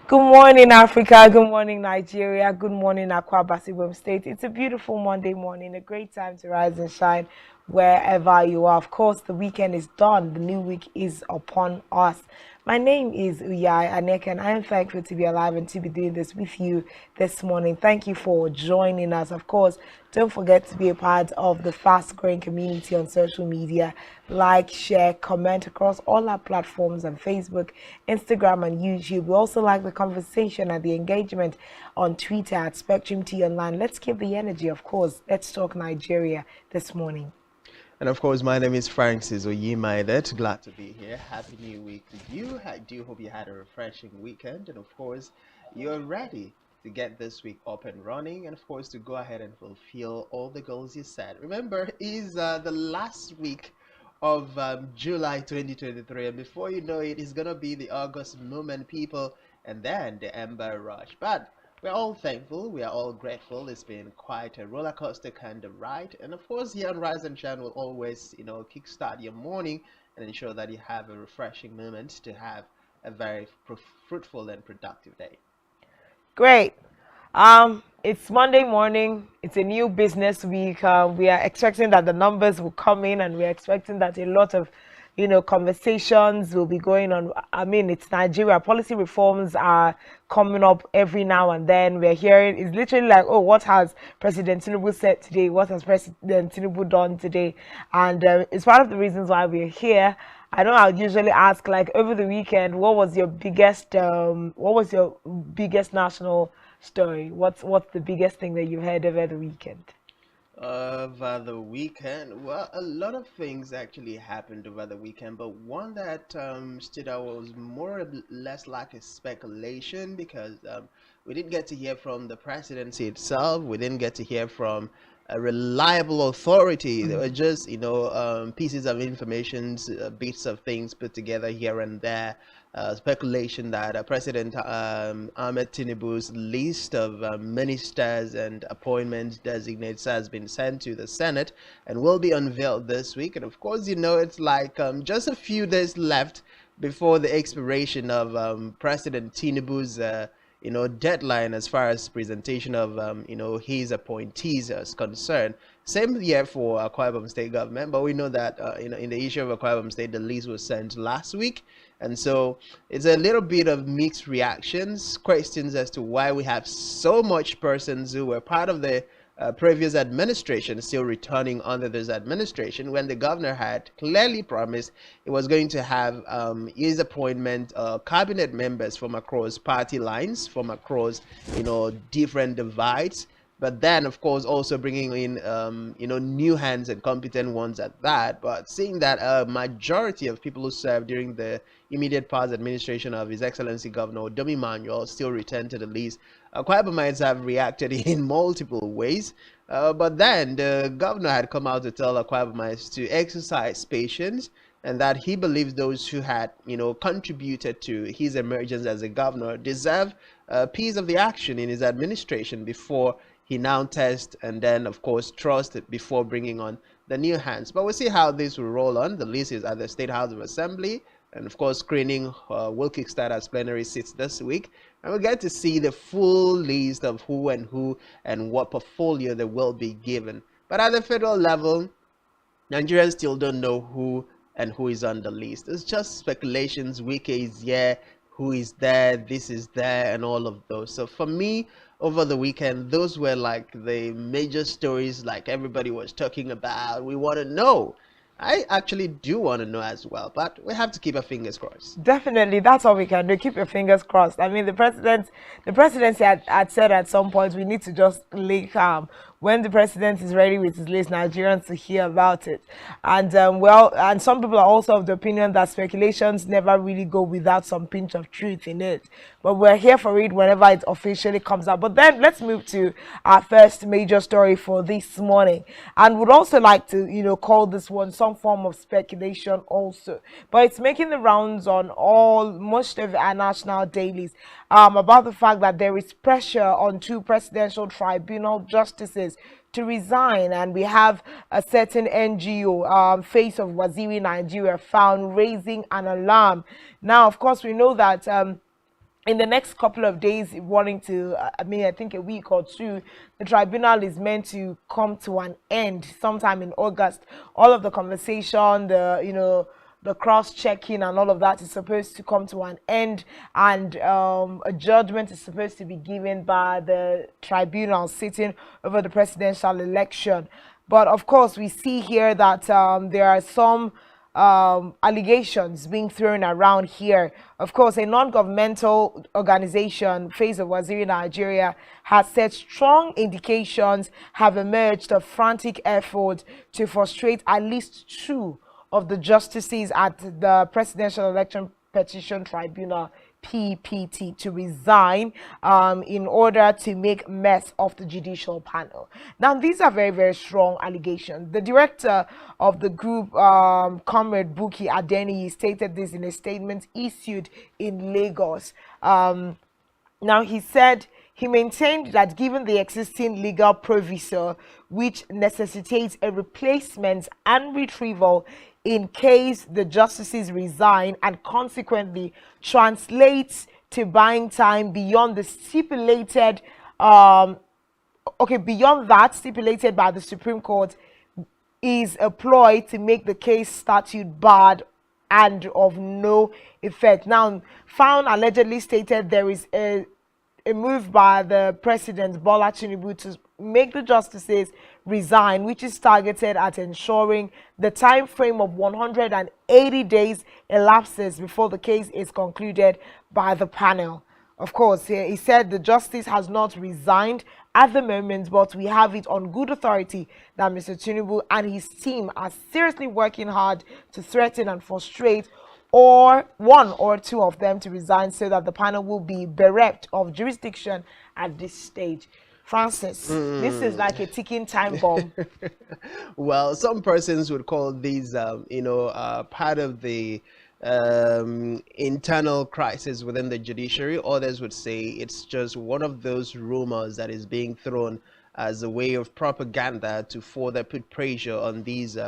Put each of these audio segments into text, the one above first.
Good morning, Africa. Good morning, Nigeria. Good morning, Akwa Ibom State. It's a beautiful Monday morning, a great time to rise and shine wherever you are. Of course, the weekend is done. The new week is upon us. My name is Uyai Aneka, and I am thankful to be alive and to be doing this with you this morning. Thank you for joining us. Of course, don't forget to be a part of the fast-growing community on social media. Like, share, comment across all our platforms on Facebook, Instagram, and YouTube. We also like the conversation and the engagement on Twitter at Spectrum T Online. Let's keep the energy, of course. Let's talk Nigeria this morning. And of course, my name is Francis Oyimaidet. Glad to be here. Happy New Week to you. I do hope you had a refreshing weekend. And of course, you're ready to get this week up and running. And of course, to go ahead and fulfill all the goals you set. Remember, is the last week of July 2023. And before you know it, it's going to be the August moment, people. And then the Ember Rush. But we're all thankful, we are all grateful. It's been quite a roller coaster kind of ride. And of course, here on Rise and Shine will always, kickstart your morning and ensure that you have a refreshing moment to have a very fruitful and productive day. Great. It's Monday morning. It's a new business week. We are expecting that the numbers will come in, and we're expecting that a lot of, conversations will be going on. I mean, it's Nigeria. Policy reforms are coming up every now and then. We're hearing it's literally like, oh, what has President Tinubu said today? What has President Tinubu done today? And it's one of the reasons why we're here. I know I would usually ask, like, over the weekend, what was your biggest national story? What's the biggest thing that you heard over the weekend? Over the weekend, well, a lot of things actually happened over the weekend, but one that stood out was more or less like a speculation because we didn't get to hear from the presidency itself. We didn't get to hear from a reliable authority. There were just, pieces of information, bits of things put together here and there. Speculation that President Ahmed Tinubu's list of ministers and appointment designates has been sent to the Senate and will be unveiled this week. And of course, it's like just a few days left before the expiration of President Tinubu's deadline as far as presentation of his appointees is concerned. Same year for Akwa Ibom State government, but we know that in the issue of Akwa Ibom State, the list was sent last week, and so it's a little bit of mixed reactions, questions as to why we have so much persons who were part of the previous administration still returning under this administration when the governor had clearly promised he was going to have his appointment cabinet members from across party lines, from across different divides, but then of course also bringing in new hands and competent ones at that. But seeing that a majority of people who served during the immediate past administration of His Excellency Governor Domi Manuel still returned to the list, Akwa Ibomites have reacted in multiple ways. But then the governor had come out to tell Akwa Ibomites to exercise patience, and that he believes those who had contributed to his emergence as a governor deserve a piece of the action in his administration before he now tests and then of course trusts before bringing on the new hands. But we'll see how this will roll on. The list is at the State House of Assembly, and of course screening will kickstart as plenary sits this week, and we'll get to see the full list of who and what portfolio they will be given. But at the federal level, Nigerians still don't know who and who is on the list. It's just speculations. Wike is here, who is there, this is there, and all of those. So for me, over the weekend, those were like the major stories like everybody was talking about. We want to know. I actually do want to know as well, but we have to keep our fingers crossed. Definitely, that's all we can do. Keep your fingers crossed. I mean, the presidency had said at some point we need to just lay calm. When the president is ready with his list, Nigerians to hear about it. And and some people are also of the opinion that speculations never really go without some pinch of truth in it. But we're here for it whenever it officially comes out. But then let's move to our first major story for this morning, and would also like to call this one some form of speculation also. But it's making the rounds on most of our national dailies about the fact that there is pressure on two presidential tribunal justices to resign, and we have a certain NGO, Face of Waziri Nigeria, found raising an alarm. Now, of course, we know that in the next couple of days, wanting to, I mean, I think a week or two, the tribunal is meant to come to an end sometime in August. All of the conversation, the cross-checking and all of that is supposed to come to an end, and a judgment is supposed to be given by the tribunal sitting over the presidential election. But of course, we see here that there are some allegations being thrown around here. Of course, a non-governmental organization, Face of Waziri Nigeria, has said strong indications have emerged of frantic efforts to frustrate at least two of the justices at the Presidential Election Petition Tribunal, PPT, to resign in order to make mess of the judicial panel. Now, these are very, very strong allegations. The director of the group, Comrade Buki Adeni, stated this in a statement issued in Lagos. Now, he said he maintained that given the existing legal proviso, which necessitates a replacement and retrieval in case the justices resign, and consequently translates to buying time beyond the stipulated beyond that stipulated by the Supreme Court, is a ploy to make the case statute barred and of no effect. Now, found allegedly stated there is a move by the president Bola Tinubu to make the justices resign, which is targeted at ensuring the time frame of 180 days elapses before the case is concluded by the panel. Of course, he said the justice has not resigned at the moment, but we have it on good authority that Mr. Tinubu and his team are seriously working hard to threaten and frustrate or one or two of them to resign, so that the panel will be bereft of jurisdiction at this stage. Francis, this is like a ticking time bomb. Well, some persons would call these, part of the internal crisis within the judiciary. Others would say it's just one of those rumors that is being thrown as a way of propaganda to further put pressure on these,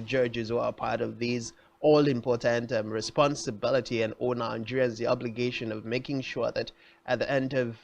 judges who are part of these all-important responsibility, and owe Nigerians the obligation of making sure that at the end of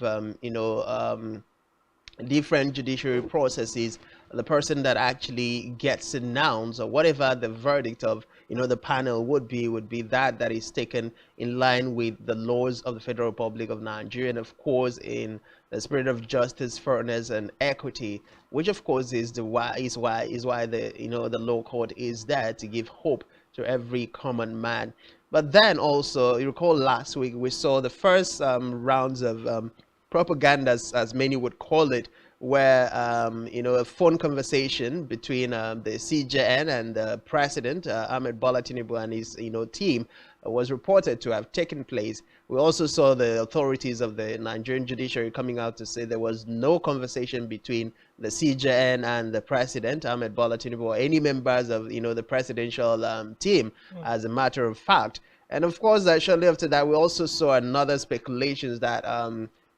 different judiciary processes, the person that actually gets announced, or whatever the verdict of the panel would be that is taken in line with the laws of the Federal Republic of Nigeria, and of course in the spirit of justice, fairness, and equity, which of course is why the the law court is there to give hope to every common man. But then also, you recall last week we saw the first rounds of propagandas, as many would call it, where a phone conversation between the CJN and the president Ahmed Bola Tinubu and his team was reported to have taken place. We also saw the authorities of the Nigerian judiciary coming out to say there was no conversation between the CJN and the president Ahmed Bola Tinubu, or any members of the presidential team, as a matter of fact. And of course, shortly after that, we also saw another speculations that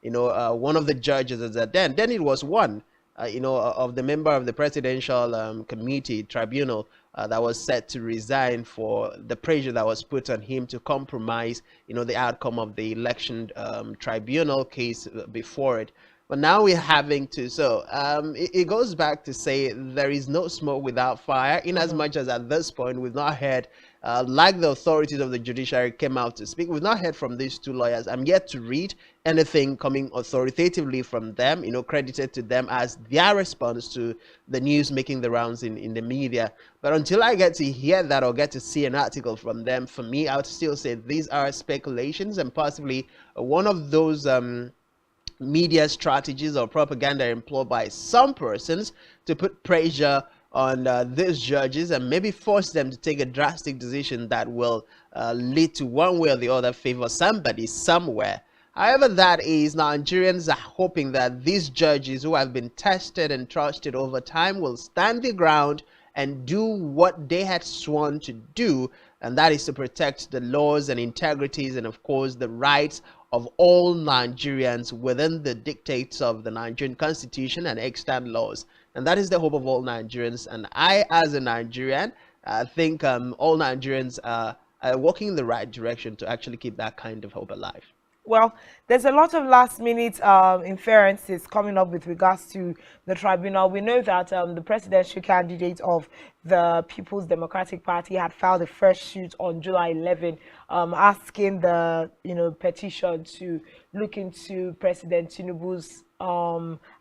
one of the judges at that then it was one of the member of the presidential committee tribunal that was set to resign for the pressure that was put on him to compromise the outcome of the election tribunal case before it. But now we're having to, it goes back to say there is no smoke without fire, in as much as at this point we've not heard, like the authorities of the judiciary came out to speak, we've not heard from these two lawyers. I'm yet to read anything coming authoritatively from them, credited to them as their response to the news making the rounds in the media. But until I get to hear that or get to see an article from them, for me, I would still say these are speculations and possibly one of those media strategies or propaganda employed by some persons to put pressure on these judges and maybe force them to take a drastic decision that will lead to one way or the other favor somebody somewhere. However that is, Nigerians are hoping that these judges who have been tested and trusted over time will stand their ground and do what they had sworn to do, and that is to protect the laws and integrities and of course the rights of all Nigerians within the dictates of the Nigerian constitution and extant laws. And that is the hope of all Nigerians. And I, as a Nigerian, think all Nigerians are walking in the right direction to actually keep that kind of hope alive. Well, there's a lot of last minute inferences coming up with regards to the tribunal. We know that the presidential candidate of the People's Democratic Party had filed a first suit on July 11, asking the petition to look into President Tinubu's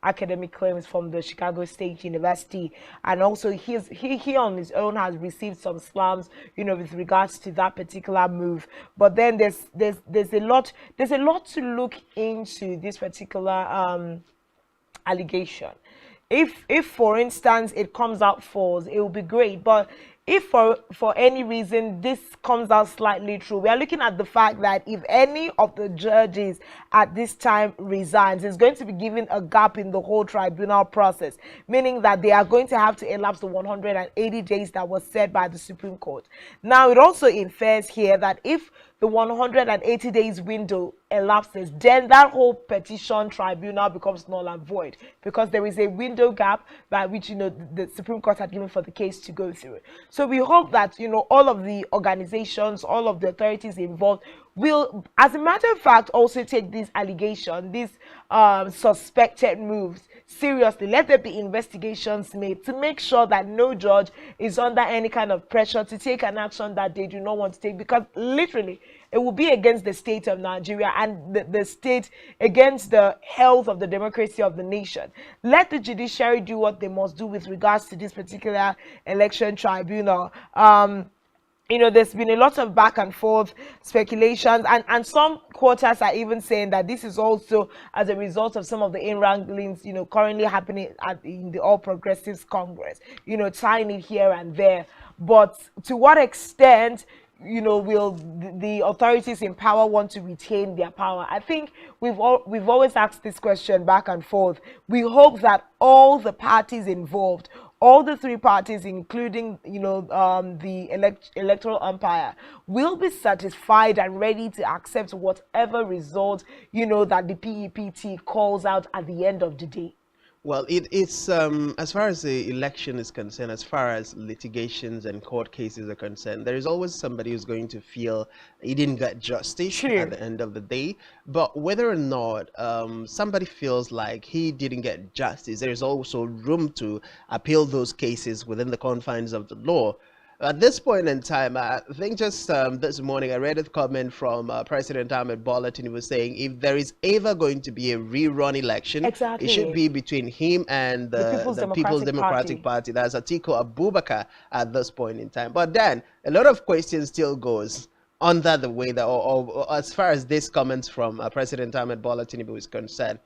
academic claims from the Chicago State University, and also he on his own has received some slams, with regards to that particular move. But then there's a lot to look into this particular allegation. If for instance it comes out false, it will be great. But if for any reason this comes out slightly true, we are looking at the fact that if any of the judges at this time resigns, it's going to be given a gap in the whole tribunal process, meaning that they are going to have to elapse the 180 days that was set by the Supreme Court. Now, it also infers here that if the 180 days window elapses, then that whole petition tribunal becomes null and void, because there is a window gap by which the Supreme Court had given for the case to go through. So we hope that all of the organizations, all of the authorities involved will, as a matter of fact, also take this allegation, these suspected moves seriously. Let there be investigations made to make sure that no judge is under any kind of pressure to take an action that they do not want to take, because literally it will be against the state of Nigeria and the state, against the health of the democracy of the nation. Let the judiciary do what they must do with regards to this particular election tribunal. There's been a lot of back and forth speculations, and some quarters are even saying that this is also as a result of some of the in-wranglings, currently happening in the All Progressives Congress, tying it here and there. But to what extent, will the authorities in power want to retain their power? I think we've always asked this question back and forth. We hope that all the parties involved, all the three parties, including the electoral umpire, will be satisfied and ready to accept whatever result that the PEPT calls out at the end of the day. Well, it's as far as the election is concerned, as far as litigations and court cases are concerned, there is always somebody who's going to feel he didn't get justice True. at the end of the day. But whether or not somebody feels like he didn't get justice, there is also room to appeal those cases within the confines of the law. At this point in time, I think just this morning I read a comment from President Ahmed Bola Tinubu was saying if there is ever going to be a rerun election, Exactly. it should be between him and the People's Democratic Party. That's Atiku Abubakar at this point in time. But then a lot of questions still goes under the way that, or as far as this comments from President Ahmed Bola Tinubu is concerned.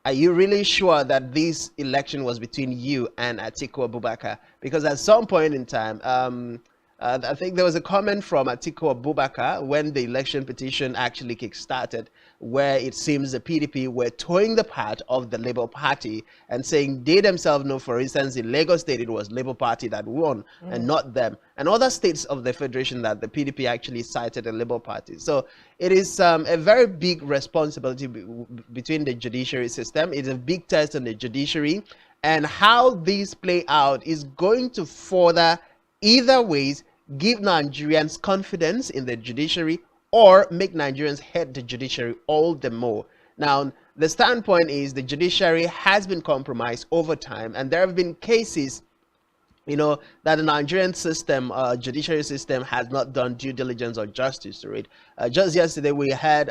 Are you really sure that this election was between you and Atiku Abubakar? Because at some point in time, I think there was a comment from Atiku Abubakar when the election petition actually kickstarted, where it seems the PDP were towing the part of the Labour Party and saying they themselves know, for instance, in Lagos State, it was Labour Party that won and not them. And other states of the Federation that the PDP actually cited the Labour Party. So it is a very big responsibility between the judiciary system. It's a big test on the judiciary. And how these play out is going to further, either ways, give Nigerians confidence in the judiciary or make Nigerians hate the judiciary all the more. Now, the standpoint is the judiciary has been compromised over time, and there have been cases, that the Nigerian system, judiciary system, has not done due diligence or justice to it. Just yesterday, we had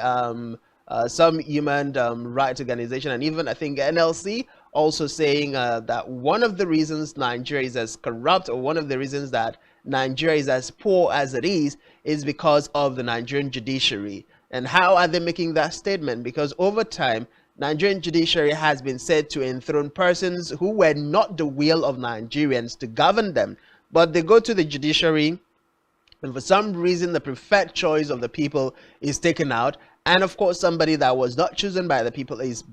some human rights organization, and even I think NLC, also saying that one of the reasons Nigeria is as corrupt, or one of the reasons that Nigeria is as poor as it is because of the Nigerian judiciary. And how are they making that statement? Because over time, Nigerian judiciary has been said to enthrone persons who were not the will of Nigerians to govern them. But they go to the judiciary, and for some reason, the preferred choice of the people is taken out. And of course, somebody that was not chosen by the people is,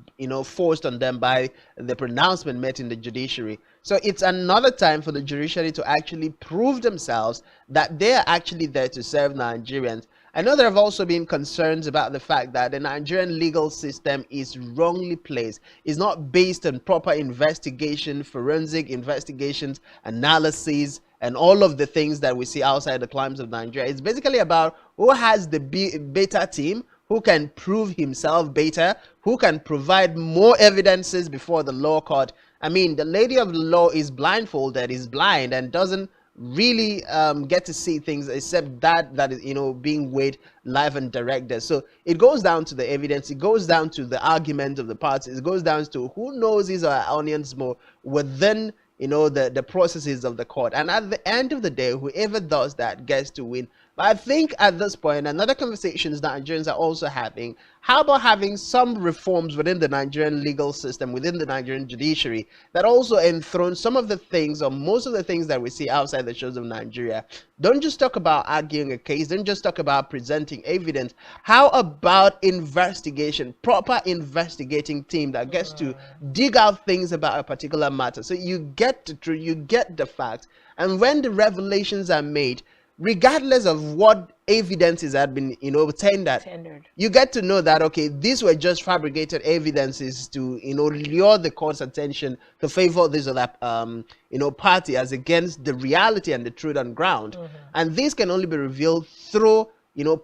forced on them by the pronouncement made in the judiciary. So it's another time for the judiciary to actually prove themselves that they are actually there to serve Nigerians. I know there have also been concerns about the fact that the Nigerian legal system is wrongly placed. It's not based on proper investigation, forensic investigations, analysis, and all of the things that we see outside the climes of Nigeria. It's basically about who has the better team, who can prove himself better, who can provide more evidences before the law court. I mean, the lady of the law is blindfolded, is blind, and doesn't really get to see things except that is, being weighed live and directed. So it goes down to the evidence, it goes down to the argument of the parties, it goes down to who knows his or her onions more within the processes of the court. And at the end of the day, whoever does that gets to win. But I think at this point, another conversations that Nigerians are also having, how about having some reforms within the Nigerian legal system, within the Nigerian judiciary, that also enthrone some of the things, or most of the things that we see outside the shores of Nigeria? Don't just talk about arguing a case, don't just talk about presenting evidence. How about investigation, proper investigating team that gets to dig out things about a particular matter, so you get the truth, you get the facts, and when the revelations are made, regardless of what evidences had been tendered, you get to know that, okay, these were just fabricated evidences to lure the court's attention to favor this other party as against the reality and the truth on ground. And this can only be revealed through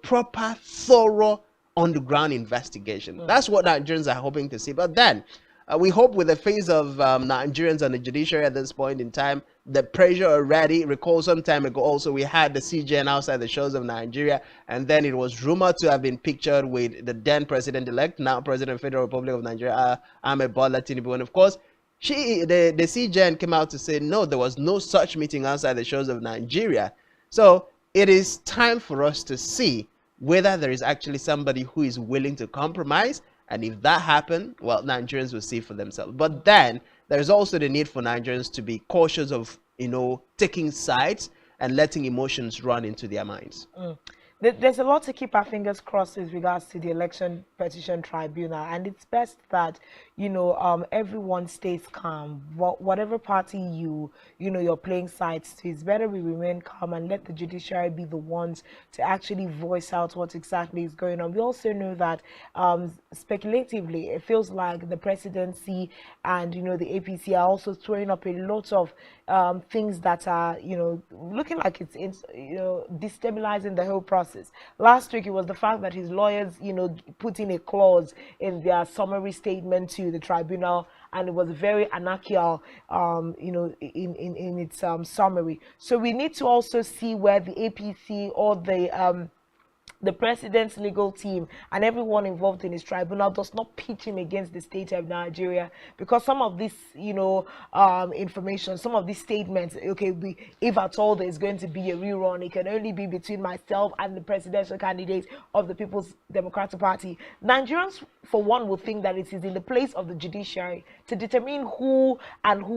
proper, thorough, on the ground investigation. That's what Nigerians are hoping to see. But then we hope, with the face of Nigerians and the judiciary at this point in time, the pressure already. Recall some time ago also we had the CJN outside the shores of Nigeria, and then it was rumored to have been pictured with the then president-elect, now President of the Federal Republic of Nigeria, Ahmed Bola Tinubu. And of course, the CJN came out to say no, there was no such meeting outside the shores of Nigeria. So it is time for us to see whether there is actually somebody who is willing to compromise. And if that happens, well, Nigerians will see for themselves. But then there's also the need for Nigerians to be cautious of, taking sides and letting emotions run into their minds. There's a lot to keep our fingers crossed with regards to the election petition tribunal, and it's best that everyone stays calm. Whatever party you're playing sides to, it's better we remain calm and let the judiciary be the ones to actually voice out what exactly is going on. We also know that speculatively, it feels like the presidency and the APC are also throwing up a lot of things that are looking like it's destabilizing the whole process. Last week it was the fact that his lawyers put in a clause in their summary statement to the tribunal, and it was very anarchical in its summary. So we need to also see where the APC or the president's legal team and everyone involved in his tribunal does not pitch him against the state of Nigeria, because some of this, information, some of these statements, okay, if at all there is going to be a rerun, it can only be between myself and the presidential candidate of the People's Democratic Party. Nigerians, for one, will think that it is in the place of the judiciary to determine who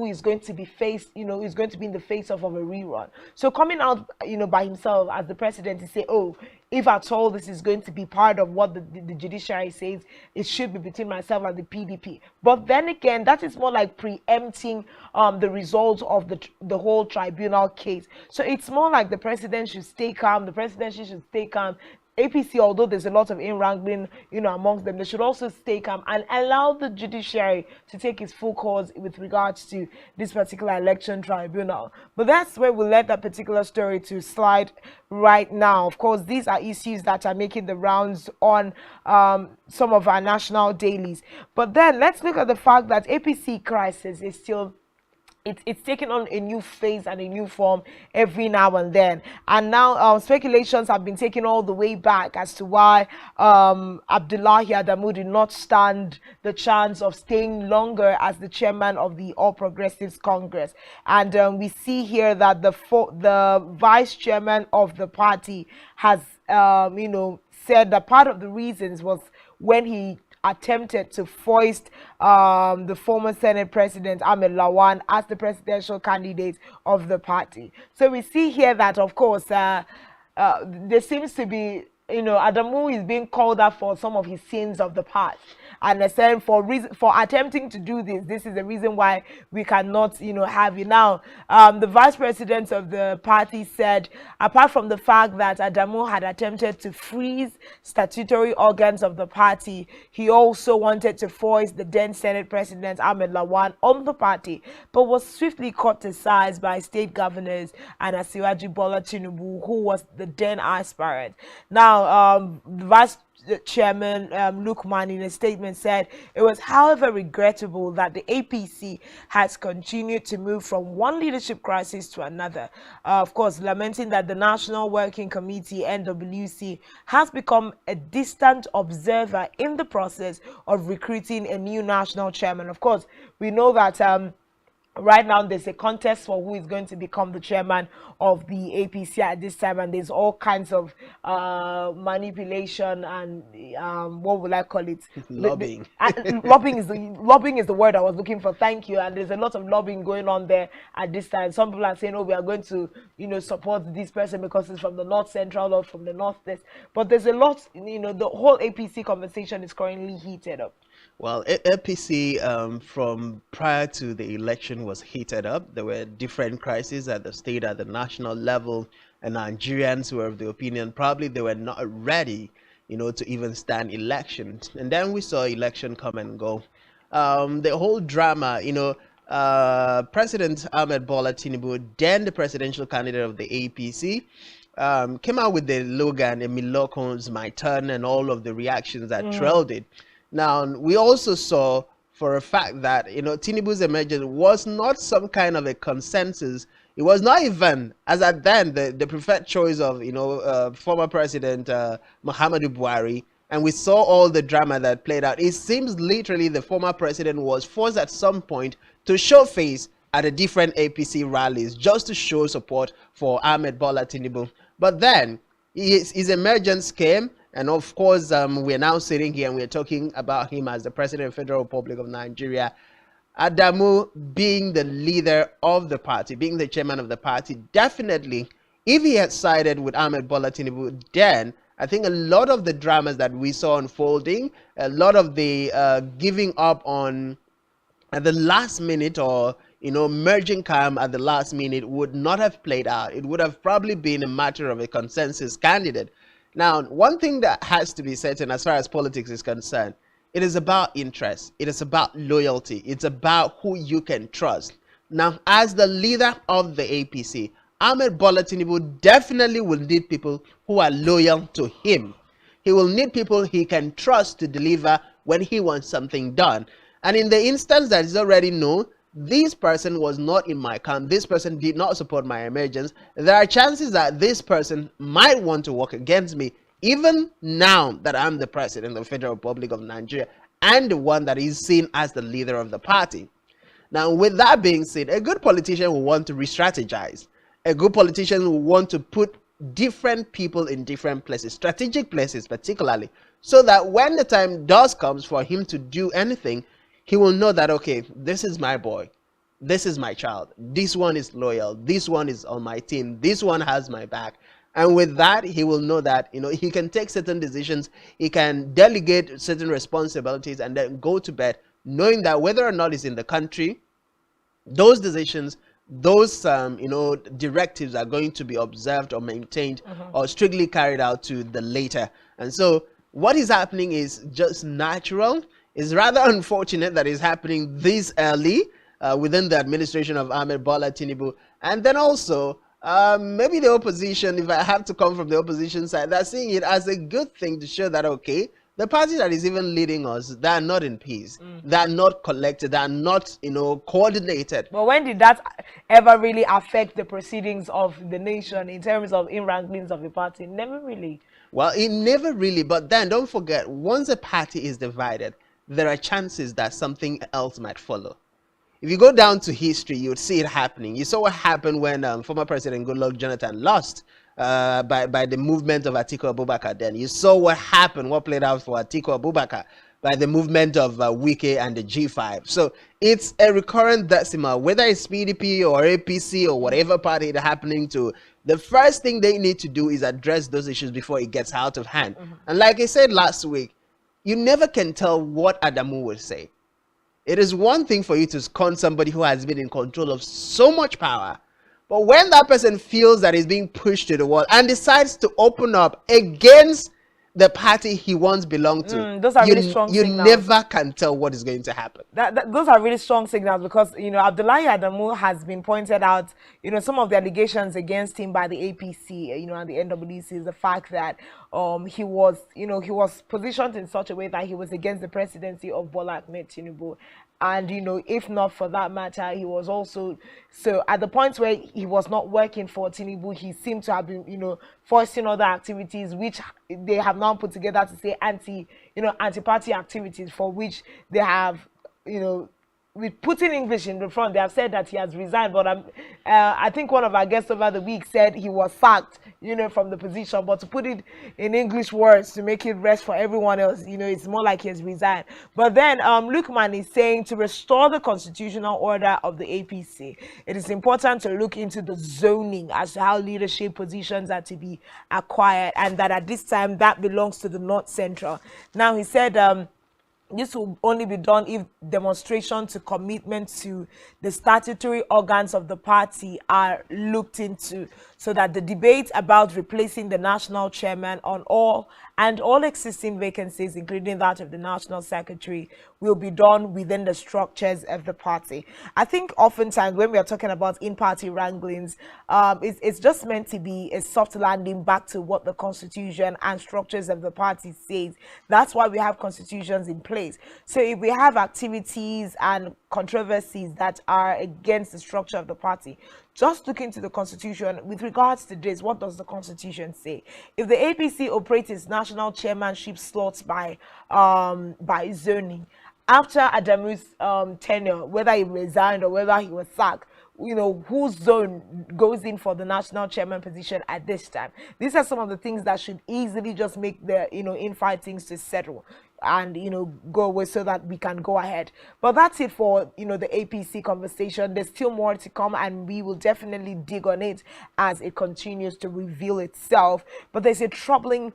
is going to be faced, is going to be in the face of a rerun. So coming out, by himself as the president to say, oh, if at all this is going to be part of what the judiciary says, it should be between myself and the PDP. But then again, that is more like preempting the results of the whole tribunal case. So it's more like the president should stay calm, the presidency should stay calm. APC, although there's a lot of in-wrangling, amongst them, they should also stay calm and allow the judiciary to take its full course with regards to this particular election tribunal. But that's where we'll let that particular story to slide right now. Of course, these are issues that are making the rounds on some of our national dailies. But then let's look at the fact that APC crisis is still it's taking on a new phase and a new form every now and then. And now speculations have been taken all the way back as to why Abdullahi Adamu did not stand the chance of staying longer as the chairman of the All Progressives Congress. And we see here that the vice chairman of the party has, said that part of the reasons was when he attempted to foist the former Senate President Ahmed Lawan as the presidential candidate of the party. So we see here that, of course, there seems to be, Adamu is being called out for some of his sins of the past. And said for attempting to do this is the reason why we cannot, have you now. The vice president of the party said, apart from the fact that Adamu had attempted to freeze statutory organs of the party, he also wanted to foist the then Senate President Ahmed Lawan on the party, but was swiftly criticized by state governors and Asiwaju Bola Tinubu, who was the then aspirant. Now, Now, the Vice Chairman Lukman, in a statement, said it was, however, regrettable that the APC has continued to move from one leadership crisis to another. Of course, lamenting that the National Working Committee (NWC) has become a distant observer in the process of recruiting a new national chairman. Of course, we know that right now there's a contest for who is going to become the chairman of the APC at this time, and there's all kinds of manipulation and what would I call it? Lobbying. Lobbying is the word I was looking for. Thank you. And there's a lot of lobbying going on there at this time. Some people are saying, "Oh, we are going to, support this person because it's from the North Central or from the Northwest." But there's a lot. The whole APC conversation is currently heated up. Well, APC from prior to the election was heated up. There were different crises at the state, at the national level, and Nigerians were of the opinion probably they were not ready, to even stand elections. And then we saw election come and go. The whole drama, President Ahmed Bola Tinubu, then the presidential candidate of the APC, came out with the slogan, "Emilokon's my turn," and all of the reactions that trailed it. Now, we also saw for a fact that, Tinubu's emergence was not some kind of a consensus. It was not even, as at then, the preferred choice of, former President Muhammadu Buhari. And we saw all the drama that played out. It seems literally the former president was forced at some point to show face at the different APC rallies just to show support for Ahmed Bola Tinubu. But then his emergence came. And of course, we're now sitting here and we're talking about him as the President of the Federal Republic of Nigeria. Adamu being the leader of the party, being the chairman of the party, definitely, if he had sided with Ahmed Bola Tinubu, then I think a lot of the dramas that we saw unfolding, a lot of the giving up on at the last minute, or merging calm at the last minute, would not have played out. It would have probably been a matter of a consensus candidate. Now, one thing that has to be certain as far as politics is concerned, it is about interest. It is about loyalty. It's about who you can trust. Now, as the leader of the APC, Ahmed Bola Tinubu definitely will need people who are loyal to him. He will need people he can trust to deliver when he wants something done. And in the instance that is already known, this person was not in my camp, this person did not support my emergence, there are chances that this person might want to work against me, even now that I'm the president of the Federal Republic of Nigeria and the one that is seen as the leader of the party. Now, with that being said, a good politician will want to re-strategize. A good politician will want to put different people in different places, strategic places particularly, so that when the time does comes for him to do anything, he will know that, okay, this is my boy, this is my child, this one is loyal, this one is on my team, this one has my back. And with that, he will know that, he can take certain decisions, he can delegate certain responsibilities, and then go to bed knowing that whether or not he's in the country, those decisions, those directives are going to be observed or maintained or strictly carried out to the later. And so what is happening is just natural. It's rather unfortunate that it's happening this early within the administration of Ahmed Bola Tinubu. And then also, maybe the opposition, if I have to come from the opposition side, they're seeing it as a good thing to show that, okay, the party that is even leading us, they're not in peace. They're not collected. They're not, coordinated. But when did that ever really affect the proceedings of the nation in terms of in-rankings of the party? Never really. Well, it never really. But then don't forget, once a party is divided, there are chances that something else might follow. If you go down to history, you would see it happening. You saw what happened when former President Goodluck Jonathan lost by the movement of Atiku Abubakar. Then you saw what happened, what played out for Atiku Abubakar by the movement of Wike and the G5. So it's a recurrent decimal, whether it's PDP or APC or whatever party it's happening to. The first thing they need to do is address those issues before it gets out of hand. And like I said last week, you never can tell what Adamu will say. It is one thing for you to scorn somebody who has been in control of so much power, but when that person feels that he's being pushed to the wall and decides to open up against the party he once belonged to, Those are really strong you signals. never can tell what is going to happen. Those are really strong signals because Abdullahi Adamu has been pointed out. Some of the allegations against him by the APC, and the NWC, is the fact that he was positioned in such a way that he was against the presidency of Bola Ahmed Tinubu. And if not for that matter, he was also, so at the point where he was not working for Tinubu, he seemed to have been forcing other activities which they have now put together to say anti-party activities, for which they have with putting English in the front. They have said that he has resigned, but I think one of our guests over the week said he was sacked, from the position. But to put it in English words to make it rest for everyone else, it's more like he has resigned. But then Lukman is saying, to restore the constitutional order of the APC, it is important to look into the zoning as to how leadership positions are to be acquired, and that at this time that belongs to the North Central. Now he said this will only be done if demonstration to commitment to the statutory organs of the party are looked into, so that the debate about replacing the national chairman on all existing vacancies, including that of the national secretary, will be done within the structures of the party. I think oftentimes when we are talking about in-party wranglings, it's just meant to be a soft landing back to what the constitution and structures of the party says. That's why we have constitutions in place. So if we have activities and controversies that are against the structure of the party, just look into the constitution with regards to this. What does the constitution say? If the APC operates its national chairmanship slots by zoning, after Adamu's tenure, whether he resigned or whether he was sacked, whose zone goes in for the national chairman position at this time? These are some of the things that should easily just make the infightings to settle and go away, so that we can go ahead. But that's it for the APC conversation. There's still more to come, and we will definitely dig on it as it continues to reveal itself. But there's a troubling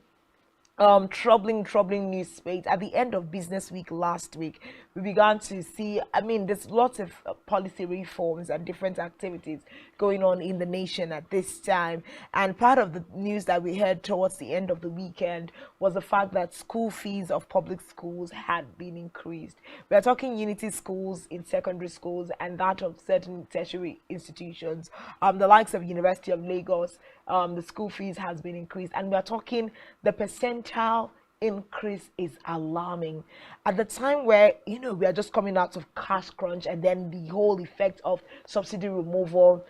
news space. At the end of business week last week, we began to see, there's lots of policy reforms and different activities going on in the nation at this time. And part of the news that we heard towards the end of the weekend was the fact that school fees of public schools had been increased. We are talking unity schools in secondary schools and that of certain tertiary institutions, the likes of University of Lagos. The school fees has been increased, and we are talking the percentile increase is alarming at the time where we are just coming out of cash crunch, and then the whole effect of subsidy removal,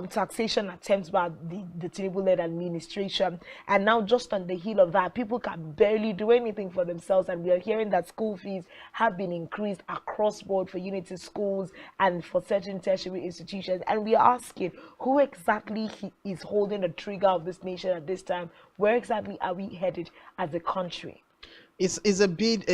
taxation attempts by the Tinubu-led administration, and now just on the heel of that, people can barely do anything for themselves. And we are hearing that school fees have been increased across board for unity schools and for certain tertiary institutions, and we are asking, who exactly is holding the trigger of this nation at this time? Where exactly are we headed as a country? It's a bit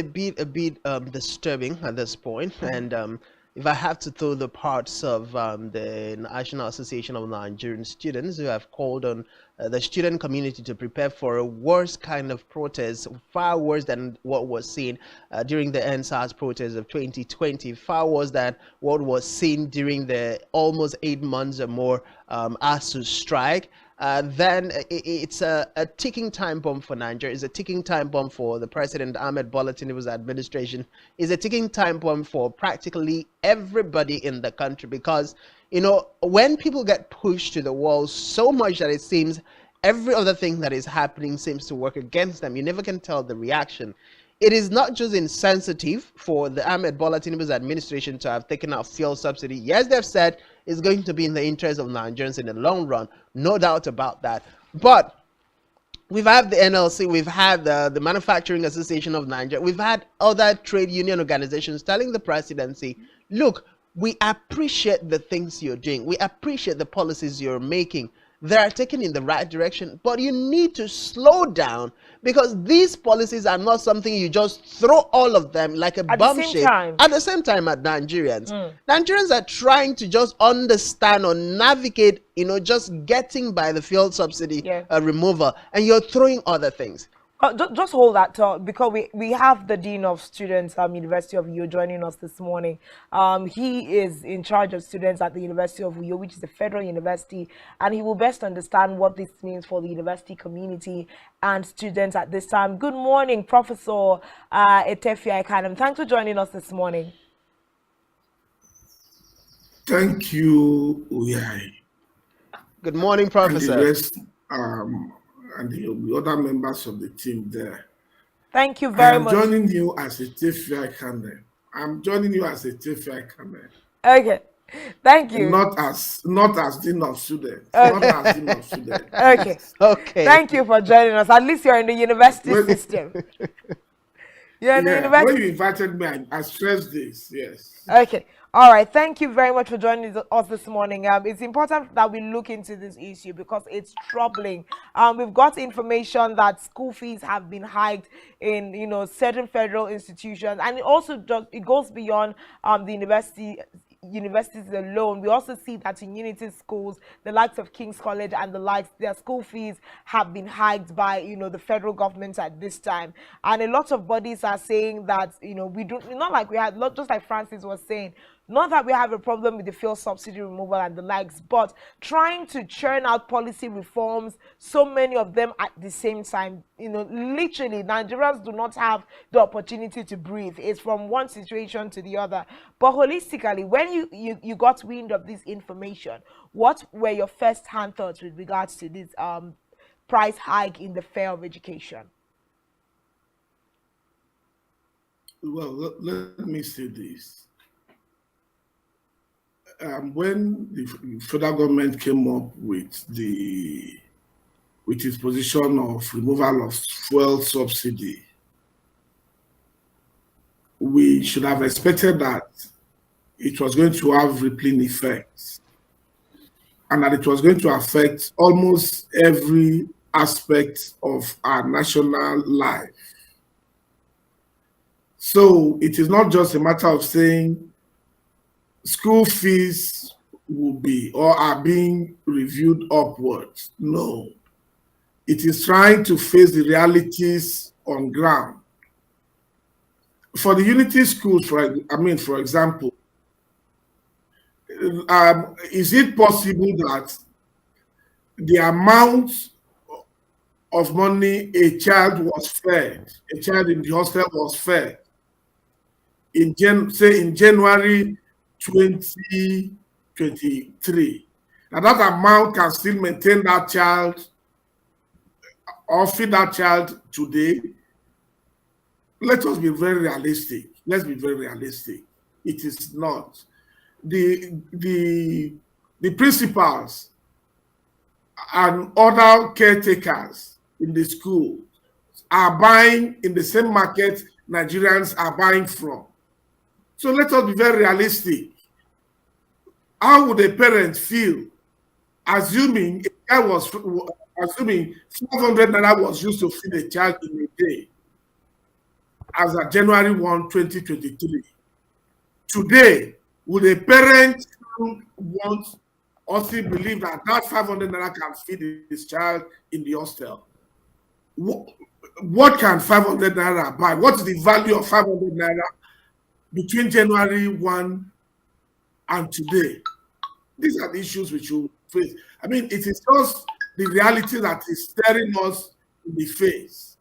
disturbing at this point. And if I have to throw the parts of the National Association of Nigerian Students, who have called on the student community to prepare for a worse kind of protest, far worse than what was seen during the NSAS protest of 2020, far worse than what was seen during the almost 8 months or more ASU strike. Then it's a ticking time bomb for Nigeria. It's a ticking time bomb for the President Ahmed Bola Tinubu's administration. It's a ticking time bomb for practically everybody in the country, because when people get pushed to the wall so much that it seems every other thing that is happening seems to work against them, you never can tell the reaction. It is not just insensitive for the Ahmed Bola Tinubu's administration to have taken out fuel subsidy. Yes, they've said it's going to be in the interest of Nigerians in the long run, no doubt about that. But we've had the NLC, we've had the Manufacturing Association of Nigeria, we've had other trade union organizations telling the presidency, look, we appreciate the things you're doing, we appreciate the policies you're making. They are taken in the right direction, but you need to slow down, because these policies are not something you just throw all of them like a bombshell at the same time at Nigerians. Nigerians are trying to just understand or navigate, just getting by the fuel subsidy removal, and you're throwing other things. Just hold that thought because we have the Dean of Students, University of Uyo, joining us this morning. He is in charge of students at the University of Uyo, which is a federal university, and he will best understand what this means for the university community and students at this time. Good morning, Professor Etefia Ekanem. Thanks for joining us this morning. Thank you, Uyai, Good morning, and the Professor. rest, and the other members of the team there. Thank you I very am much. joining you as a TFI Canon. I'm joining you as a TFI Canon, Okay, thank you. not as Dean of Students, not Okay, as Dean of Students, okay. please. Okay. Thank you for joining us. At least you're in the university When, system. You're in the yeah, when university. you invited me, I stressed this. Yes. Okay. All right. Thank you very much for joining us this morning. It's important that we look into this issue because it's troubling. We've got information that school fees have been hiked in, certain federal institutions, and it also it goes beyond the universities alone. We also see that in unity schools, the likes of King's College and the likes, their school fees have been hiked by the federal government at this time. And a lot of bodies are saying that we don't, not like we had, not just like Francis was saying, not that we have a problem with the fuel subsidy removal and the likes, but trying to churn out policy reforms, so many of them at the same time. Literally, Nigerians do not have the opportunity to breathe. It's from one situation to the other. But holistically, when you got wind of this information, what were your first-hand thoughts with regards to this price hike in the fare of education? Well, let me say this. When the federal government came up with its position of removal of fuel subsidy, we should have expected that it was going to have rippling effects and that it was going to affect almost every aspect of our national life. So it is not just a matter of saying school fees will be or are being reviewed upwards. No, it is trying to face the realities on ground. For the unity schools, for example, is it possible that the amount of money a child a child in the hostel was fed say in January 2023, now that amount can still maintain that child or feed that child today? Let us be very realistic. Let's be very realistic. It is not. The principals and other caretakers in the school are buying in the same market Nigerians are buying from. So let us be very realistic. How would a parent feel assuming 500 naira was used to feed a child in a day as of January 1, 2023? Today, would a parent want or still believe that 500 naira can feed his child in the hostel? What can 500 naira buy? What is the value of 500 naira between January 1 and today? These are the issues which you face. I mean, it is just the reality that is staring us in the face.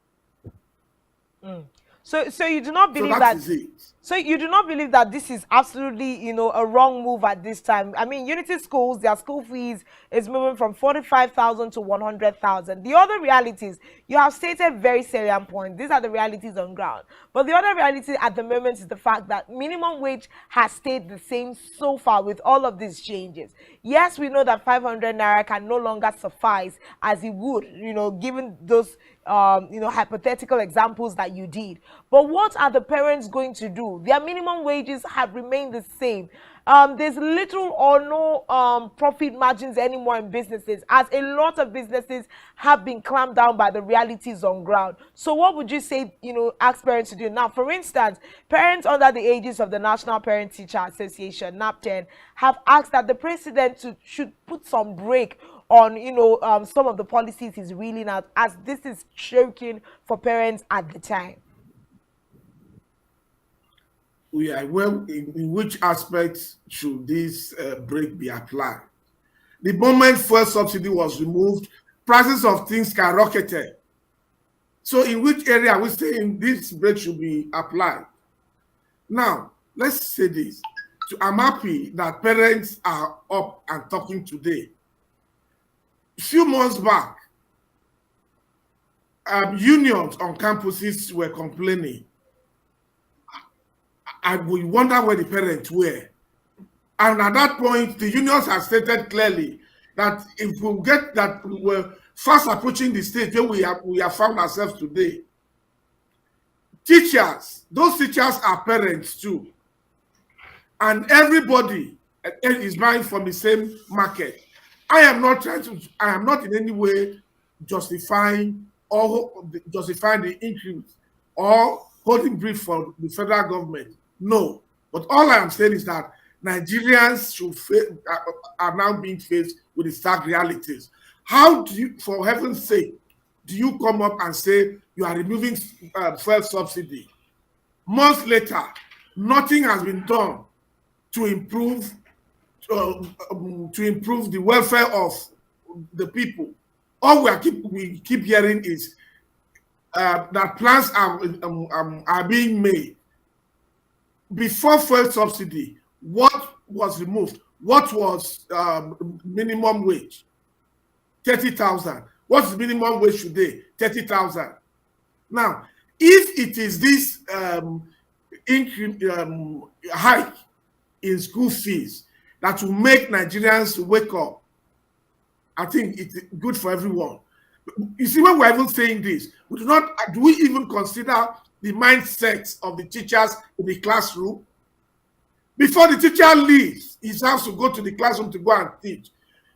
So you do not So believe that that. is it. So you do not believe that this is absolutely, a wrong move at this time. I mean, Unity schools, their school fees is moving from 45,000 to 100,000. The other realities, you have stated very salient points. These are the realities on ground. But the other reality at the moment is the fact that minimum wage has stayed the same so far with all of these changes. Yes, we know that 500 naira can no longer suffice as it would, given those hypothetical examples that you did. But what are the parents going to do? Their minimum wages have remained the same. there's little or no profit margins anymore in businesses, as a lot of businesses have been clamped down by the realities on ground. So what would you say, ask parents to do now? For instance, parents under the ages of the National Parent Teacher Association, NAP10, have asked that the president should put some brake on some of the policies he's reeling out, as this is choking for parents at the time. Yeah, well, in which aspects should this break be applied? The moment fuel subsidy was removed, prices of things skyrocketed. So in which area are we saying this break should be applied? Now, let's say this. I'm happy that parents are up and talking today. A few months back, unions on campuses were complaining. And we wonder where the parents were. And at that point, the unions have stated clearly that if we get that we're fast approaching the stage where we have found ourselves today, those teachers are parents too. And everybody is buying from the same market. I am not in any way justifying the increase or holding brief for the federal government. No. But all I am saying is that Nigerians are now being faced with the stark realities. How do you, for heaven's sake, do you come up and say you are removing fuel subsidy? Months later, nothing has been done to improve the welfare of the people. All we keep hearing is that plans are being made. Before fuel subsidy, what was removed? What was minimum wage? 30,000. What's the minimum wage today? 30,000. Now, if it is this hike in school fees that will make Nigerians wake up, I think it's good for everyone. You see, when we're even saying this, do we even consider the mindset of the teachers in the classroom? Before the teacher leaves, he has to go to the classroom to go and teach.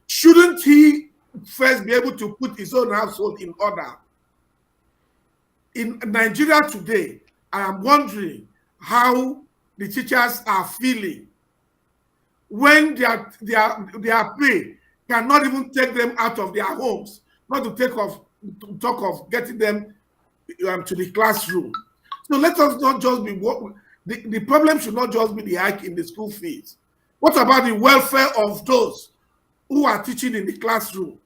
Shouldn't he first be able to put his own household in order? In Nigeria today, I am wondering how the teachers are feeling when their pay cannot even take them out of their homes, not to talk of getting them to the classroom. So let us not just be the problem should not just be the hike in the school fees. What about the welfare of those who are teaching in the classroom?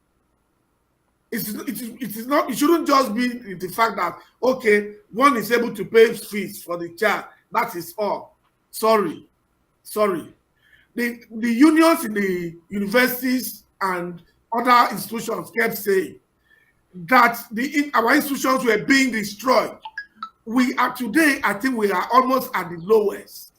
It shouldn't just be the fact that, okay, one is able to pay fees for the child. That is all. Sorry. The unions in the universities and other institutions kept saying that our institutions were being destroyed. We are today, I think we are almost at the lowest.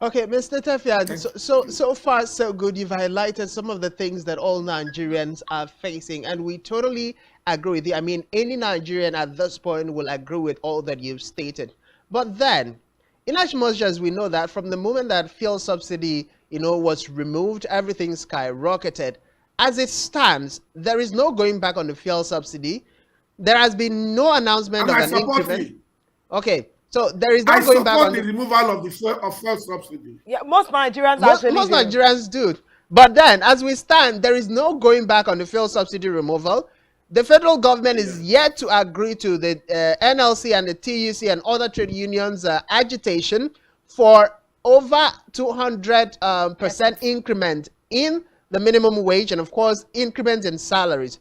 Okay, Mr. Tefian, so far so good. You've highlighted some of the things that all Nigerians are facing, and we totally agree with you. I mean, any Nigerian at this point will agree with all that you've stated. But then, in as much as we know that from the moment that fuel subsidy, was removed, everything skyrocketed. As it stands, there is no going back on the fuel subsidy. There has been no announcement of an increment. Okay. So there is no going back on the removal of the fuel subsidy. Yeah, most Nigerians Nigerians do. But then, as we stand, there is no going back on the fuel subsidy removal. The federal government is yet to agree to the NLC and the TUC and other trade unions' agitation for over 200% increment in the minimum wage and, of course, increments in salaries.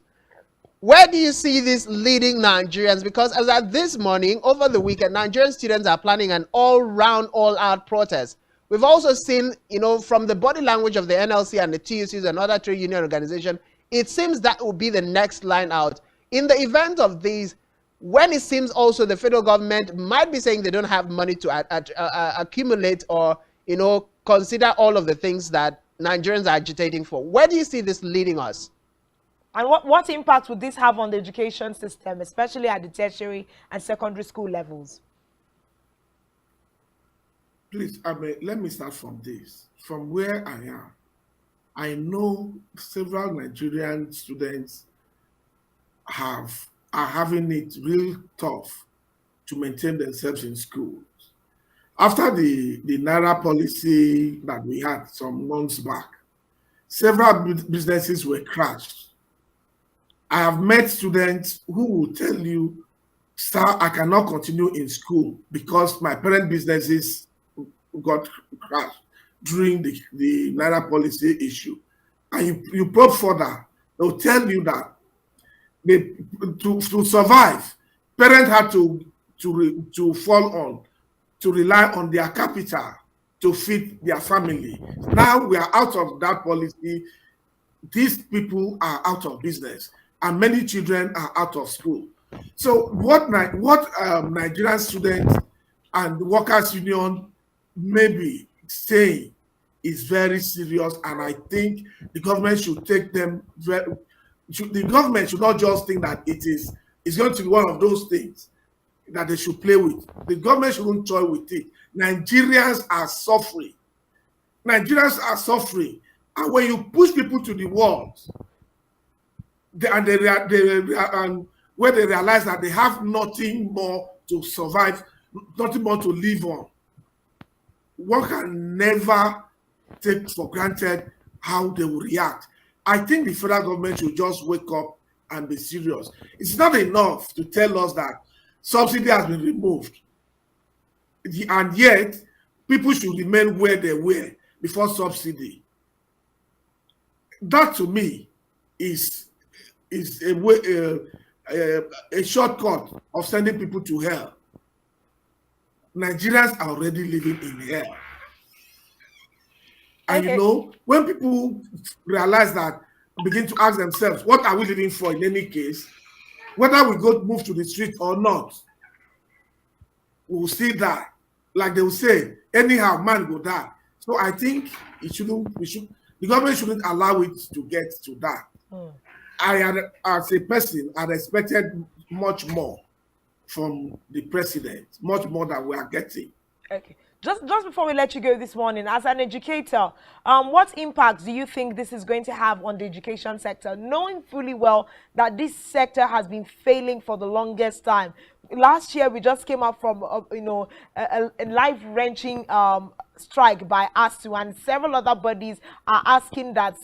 Where do you see this leading Nigerians? Because as at this morning, over the weekend, Nigerian students are planning an all-round, all-out protest. We've also seen, from the body language of the NLC and the TUCs and other trade union organizations, it seems that will be the next line out. In the event of these, when it seems also the federal government might be saying they don't have money to accumulate or, consider all of the things that Nigerians are agitating for, where do you see this leading us? And what impact would this have on the education system, especially at the tertiary and secondary school levels? please, let me start from this. From where I am, I know several Nigerian students are having it real tough to maintain themselves in school. After the Naira policy that we had some months back, several businesses were crashed. I have met students who will tell you, sir, I cannot continue in school because my parent businesses got crashed during the Naira policy issue. And you probe further, they'll tell you that they to survive, parents had to fall on to rely on their capital to feed their family. Now we are out of that policy. These people are out of business, and many children are out of school. So what Nigerian students and the workers' union may be saying is very serious, and I think the government should take them very. The government should not just think that it's going to be one of those things that they should play with. The government shouldn't toy with it. Nigerians are suffering. Nigerians are suffering. And when you push people to the walls, and where they realize that they have nothing more to survive, nothing more to live on, one can never take for granted how they will react. I think the federal government should just wake up and be serious. It's not enough to tell us that subsidy has been removed, and yet people should remain where they were before subsidy. That to me is a way, a shortcut of sending people to hell. Nigerians are already living in hell. And Okay. you know, when people realize that, begin to ask themselves, what are we living for in any case? Whether we go move to the street or not, we will still die. Like they will say, anyhow, man will die. So I think the government shouldn't allow it to get to that. As a person, I expected much more from the president, much more than we are getting. Okay. Just before we let you go this morning, as an educator, what impacts do you think this is going to have on the education sector, knowing fully well that this sector has been failing for the longest time? Last year, we just came up from a life-wrenching strike by ASU, and several other bodies are asking that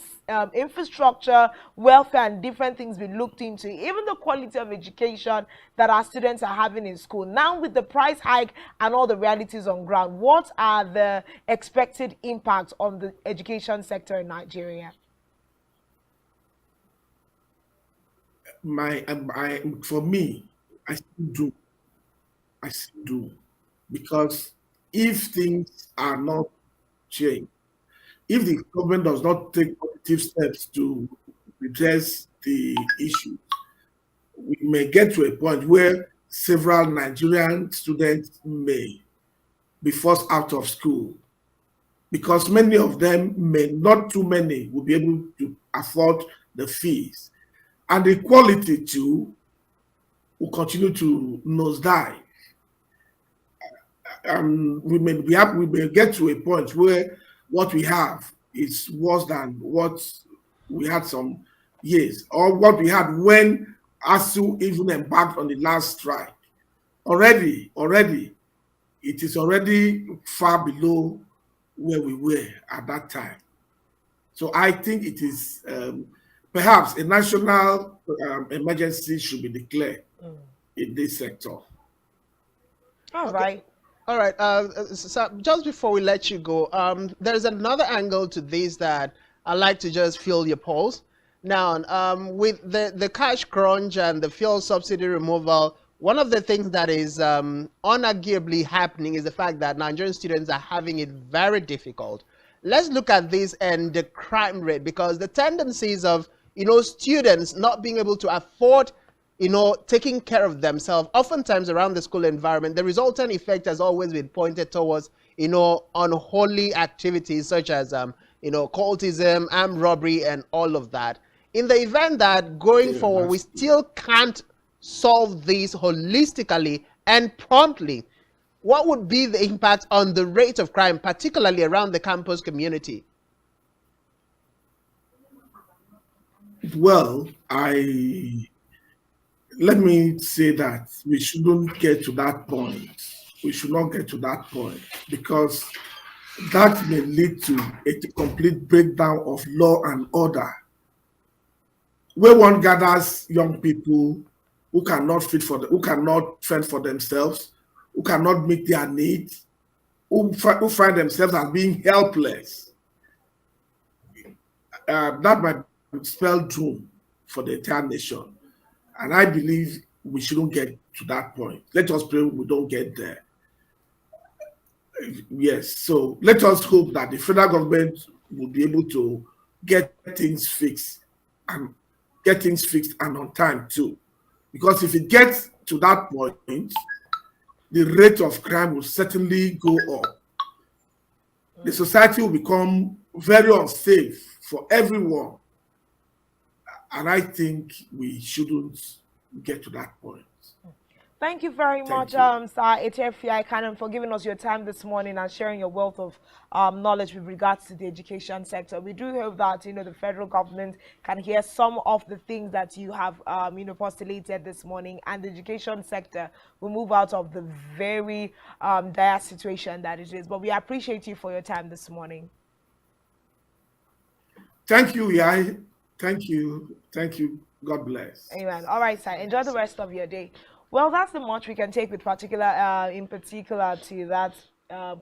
infrastructure, welfare, and different things be looked into. Even the quality of education that our students are having in school. Now, with the price hike and all the realities on ground, what are the expected impacts on the education sector in Nigeria? For me, I still do. I still do. Because if things are not changed, if the government does not take positive steps to redress the issue, we may get to a point where several Nigerian students may be forced out of school because many of them not too many, will be able to afford the fees. And the quality too will continue to nosedive. We may get to a point where what we have is worse than what we had some years, or what we had when ASU even embarked on the last strike. Already, it is already far below where we were at that time. So I think it is perhaps a national emergency should be declared in this sector. All Okay. right. All right. So just before we let you go, there's another angle to this that I like to just feel your pulse. Now, with the cash crunch and the fuel subsidy removal, one of the things that is unarguably happening is the fact that Nigerian students are having it very difficult. Let's look at this and the crime rate, because the tendencies of students not being able to afford taking care of themselves, oftentimes around the school environment, the resultant effect has always been pointed towards, unholy activities such as, cultism, armed robbery, and all of that. In the event that going Yeah, forward, we that's still can't solve this holistically and promptly, what would be the impact on the rate of crime, particularly around the campus community? Well, let me say that we shouldn't get to that point. We should not get to that point because that may lead to a complete breakdown of law and order, where one gathers young people who cannot fend for themselves, who cannot meet their needs, who find themselves as being helpless. That might spell doom for the entire nation. And I believe we shouldn't get to that point. Let us pray we don't get there. Yes, so let us hope that the federal government will be able to get things fixed and on time too. Because if it gets to that point, the rate of crime will certainly go up. The society will become very unsafe for everyone. And I think we shouldn't get to that point. Thank you very much, Sir Etefia Cannon, for giving us your time this morning and sharing your wealth of knowledge with regards to the education sector. We do hope that the federal government can hear some of the things that you have postulated this morning, and the education sector will move out of the very dire situation that it is. But we appreciate you for your time this morning. Thank you, Yai. Thank you. Thank you. God bless. Amen. All right, sir. Enjoy the rest of your day. Well, that's the much we can take with in particular to that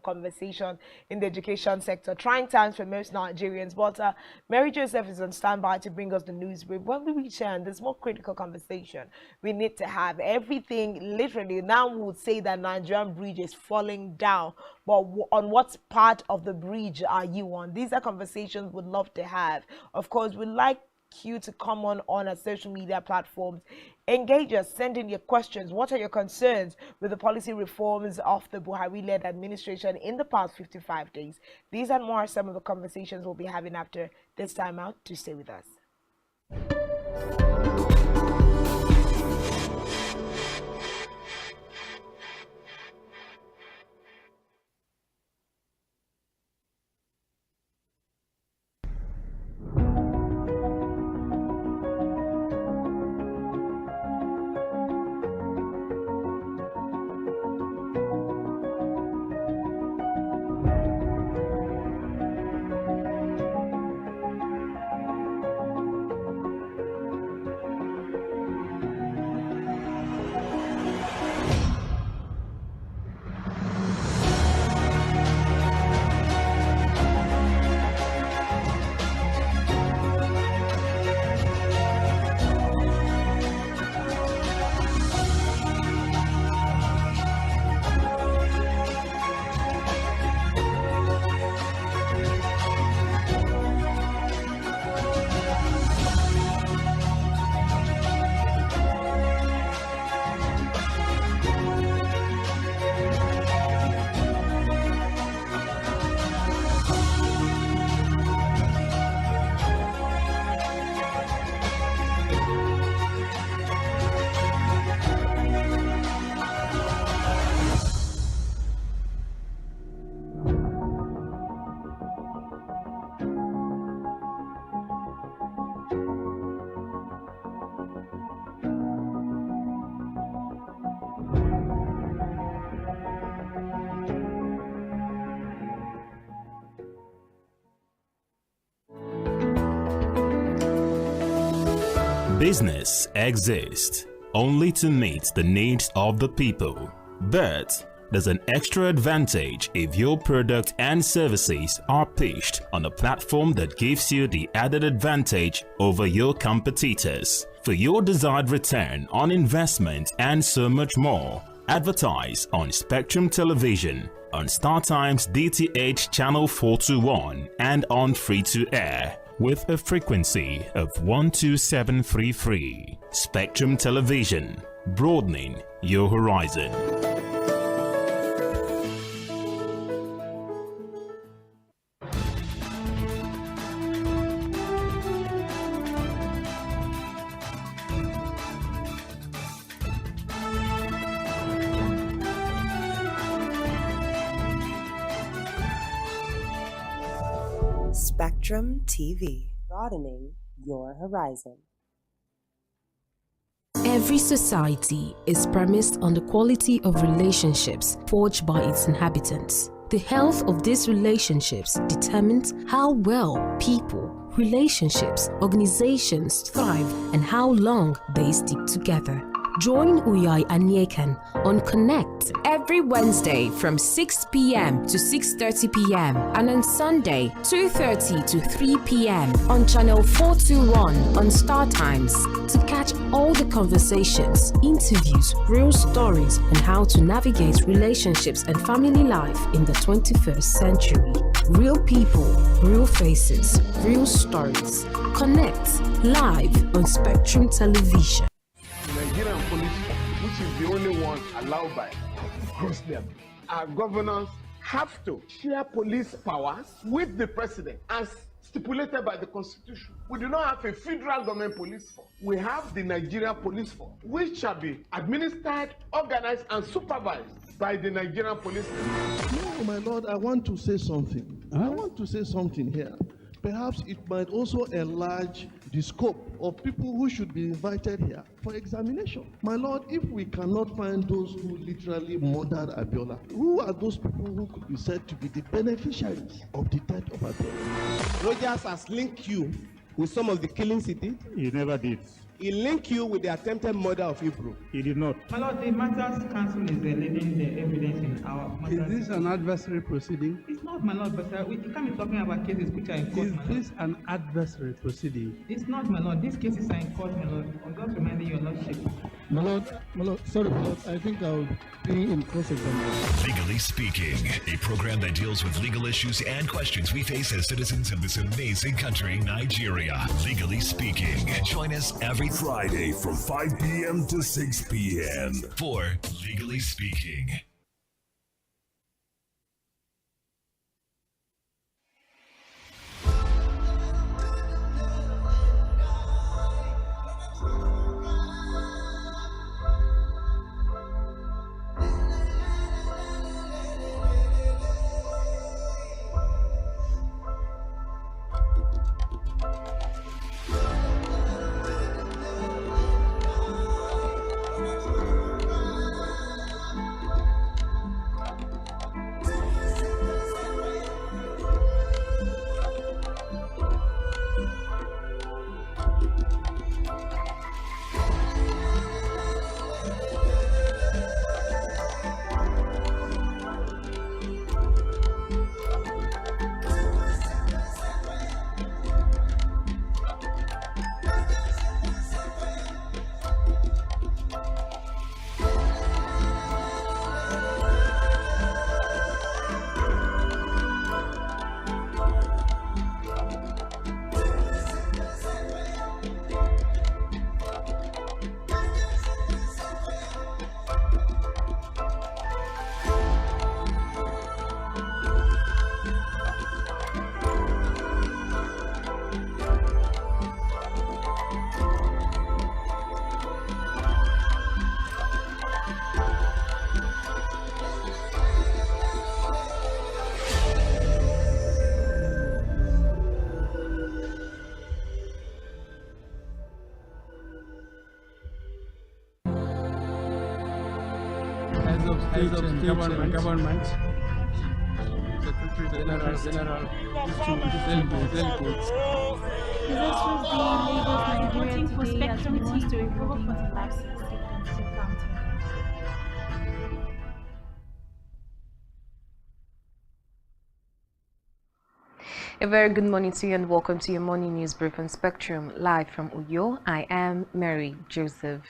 conversation in the education sector. Trying times for most Nigerians, but Mary Joseph is on standby to bring us the news brief. When we return, there's more critical conversation we need to have. Everything, literally, now we would say that Nigerian bridge is falling down, but on what part of the bridge are you on? These are conversations we'd love to have. Of course, we'd like you to come on our social media platforms, engage us, send in your questions. What are your concerns with the policy reforms of the Buhari-led administration in the past 55 days? These and more are some of the conversations we'll be having after this time out. To stay with us. Business exists only to meet the needs of the people, but there's an extra advantage if your product and services are pitched on a platform that gives you the added advantage over your competitors. For your desired return on investment and so much more, advertise on Spectrum Television, on StarTimes DTH Channel 421 and on free-to-air with a frequency of 12733. Spectrum Television, broadening your horizon. Spectrum TV, broadening your horizon. Every society is premised on the quality of relationships forged by its inhabitants. The health of these relationships determines how well people, relationships, organizations thrive and how long they stick together. Join Uyai Anyekan on Connect every Wednesday from 6 p.m. to 6:30 p.m. and on Sunday 2:30 to 3 p.m. on channel 421 on Star Times to catch all the conversations, interviews, real stories and how to navigate relationships and family life in the 21st century. Real people, real faces, real stories. Connect live on Spectrum Television. Nigerian police, which is the only one allowed by across them. Our governors have to share police powers with the president as stipulated by the constitution. We do not have a federal government police force. We have the Nigerian police force, which shall be administered, organized, and supervised by the Nigerian police. No, my lord, I want to say something. I want to say something here. Perhaps it might also enlarge the scope of people who should be invited here for examination. My lord, if we cannot find those who literally murdered Abiola, who are those people who could be said to be the beneficiaries of the death of Abiola? Rogers has linked you with some of the killings he did. He never did. He linked you with the attempted murder of Hebrew. He did not. My lord, the matters council is leading the evidence in our matters. Is this an adversary proceeding? It's not, my lord, but we can't be talking about cases which are in court. Is this an adversary proceeding? It's not, my lord. These cases are in court, my lord. I'm just reminding your lordship. My lord, sorry, my lord, I think I'll be in cross-examination. Legally Speaking, a program that deals with legal issues and questions we face as citizens of this amazing country, Nigeria. Legally Speaking. Join us every Friday from 5 p.m. to 6 p.m. for Legally Speaking. Heads of state and government, Secretary General, His Excellency voting for Spectrum TV to recover for the lapses taken into account. A very good morning to you and welcome to your morning news brief on Spectrum, live from Uyo. I am Mary Joseph.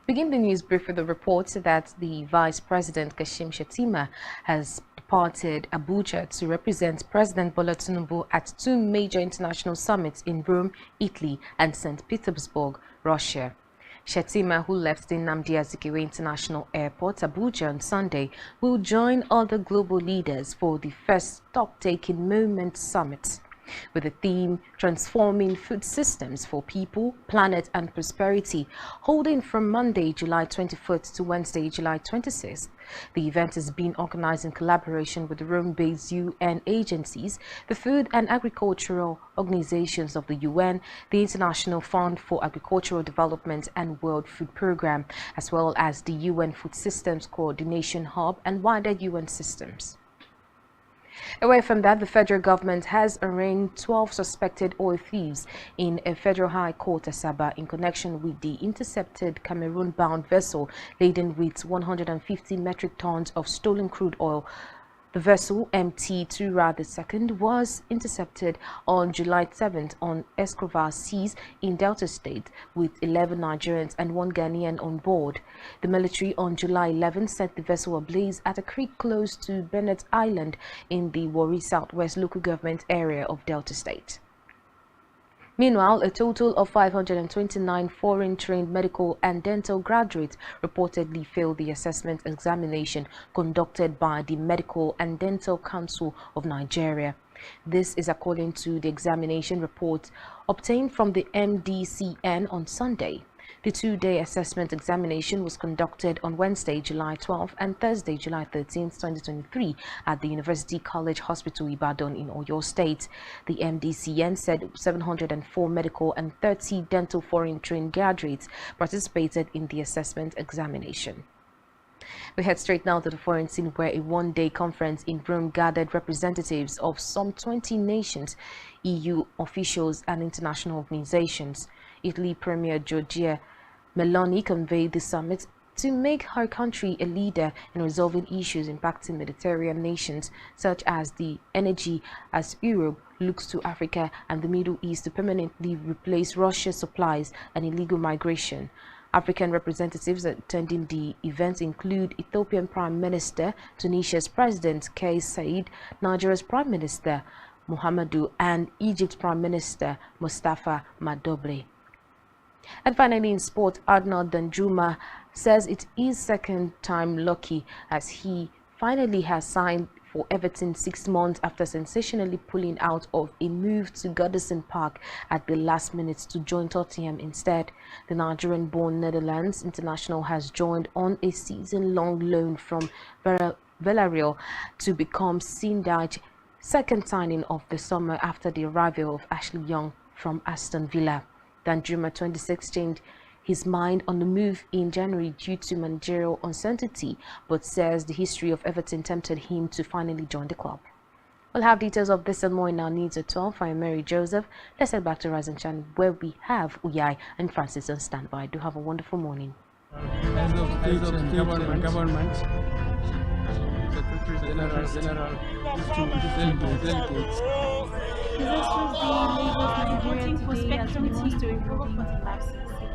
Begin the news brief with a report that the Vice President Kashim Shettima has departed Abuja to represent President Bola Tinubu at two major international summits in Rome, Italy and St. Petersburg, Russia. Shettima, who left the Nnamdi Azikiwe International Airport, Abuja on Sunday, will join other global leaders for the first stock-taking Moment Summit. with the theme Transforming Food Systems for People, Planet and Prosperity, holding from Monday, July 24th to Wednesday, July 26th. The event is being organized in collaboration with the Rome-based UN agencies, the Food and Agricultural Organizations of the UN, the International Fund for Agricultural Development and World Food Programme, as well as the UN Food Systems Coordination Hub and wider UN systems. Away from that, the federal government has arraigned 12 suspected oil thieves in a federal high court Asaba in connection with the intercepted Cameroon-bound vessel laden with 150 metric tons of stolen crude oil. The vessel, MT Tura II, was intercepted on July 7th on Escobar Seas in Delta State with 11 Nigerians and 1 Ghanaian on board. The military on July 11th set the vessel ablaze at a creek close to Bennett Island in the Warri Southwest local government area of Delta State. Meanwhile, a total of 529 foreign-trained medical and dental graduates reportedly failed the assessment examination conducted by the Medical and Dental Council of Nigeria. This is according to the examination report obtained from the MDCN on Sunday. The two-day assessment examination was conducted on Wednesday, July 12 and Thursday, July 13, 2023 at the University College Hospital Ibadan in Oyo State. The MDCN said 704 medical and 30 dental foreign-trained graduates participated in the assessment examination. We head straight now to the foreign scene, where a one-day conference in Rome gathered representatives of some 20 nations, EU officials and international organizations. Italy Premier Giorgia Meloni conveyed the summit to make her country a leader in resolving issues impacting Mediterranean nations, such as the energy, as Europe looks to Africa and the Middle East to permanently replace Russia's supplies and illegal migration. African representatives attending the event include Ethiopian Prime Minister, Tunisia's President Kais Saied, Nigeria's Prime Minister Muhammadu, and Egypt's Prime Minister Mustafa Madoble. And finally, in sport, Arnaud Danjuma says it is second time lucky as he finally has signed for Everton 6 months after sensationally pulling out of a move to Goodison Park at the last minute to join Tottenham instead. The Nigerian-born Netherlands international has joined on a season-long loan from Villarreal to become Sindaj's second signing of the summer after the arrival of Ashley Young from Aston Villa. Danjuma 26 changed his mind on the move in January due to managerial uncertainty, but says the history of Everton tempted him to finally join the club. We'll have details of this and more in our news at 12. I'm Mary Joseph. Let's head back to Rising Channel, where we have Uyai and Francis on standby. Do have a wonderful morning. Government, Secretary General, delegates. Voting for Spectrum TV to improve 40 lives in County.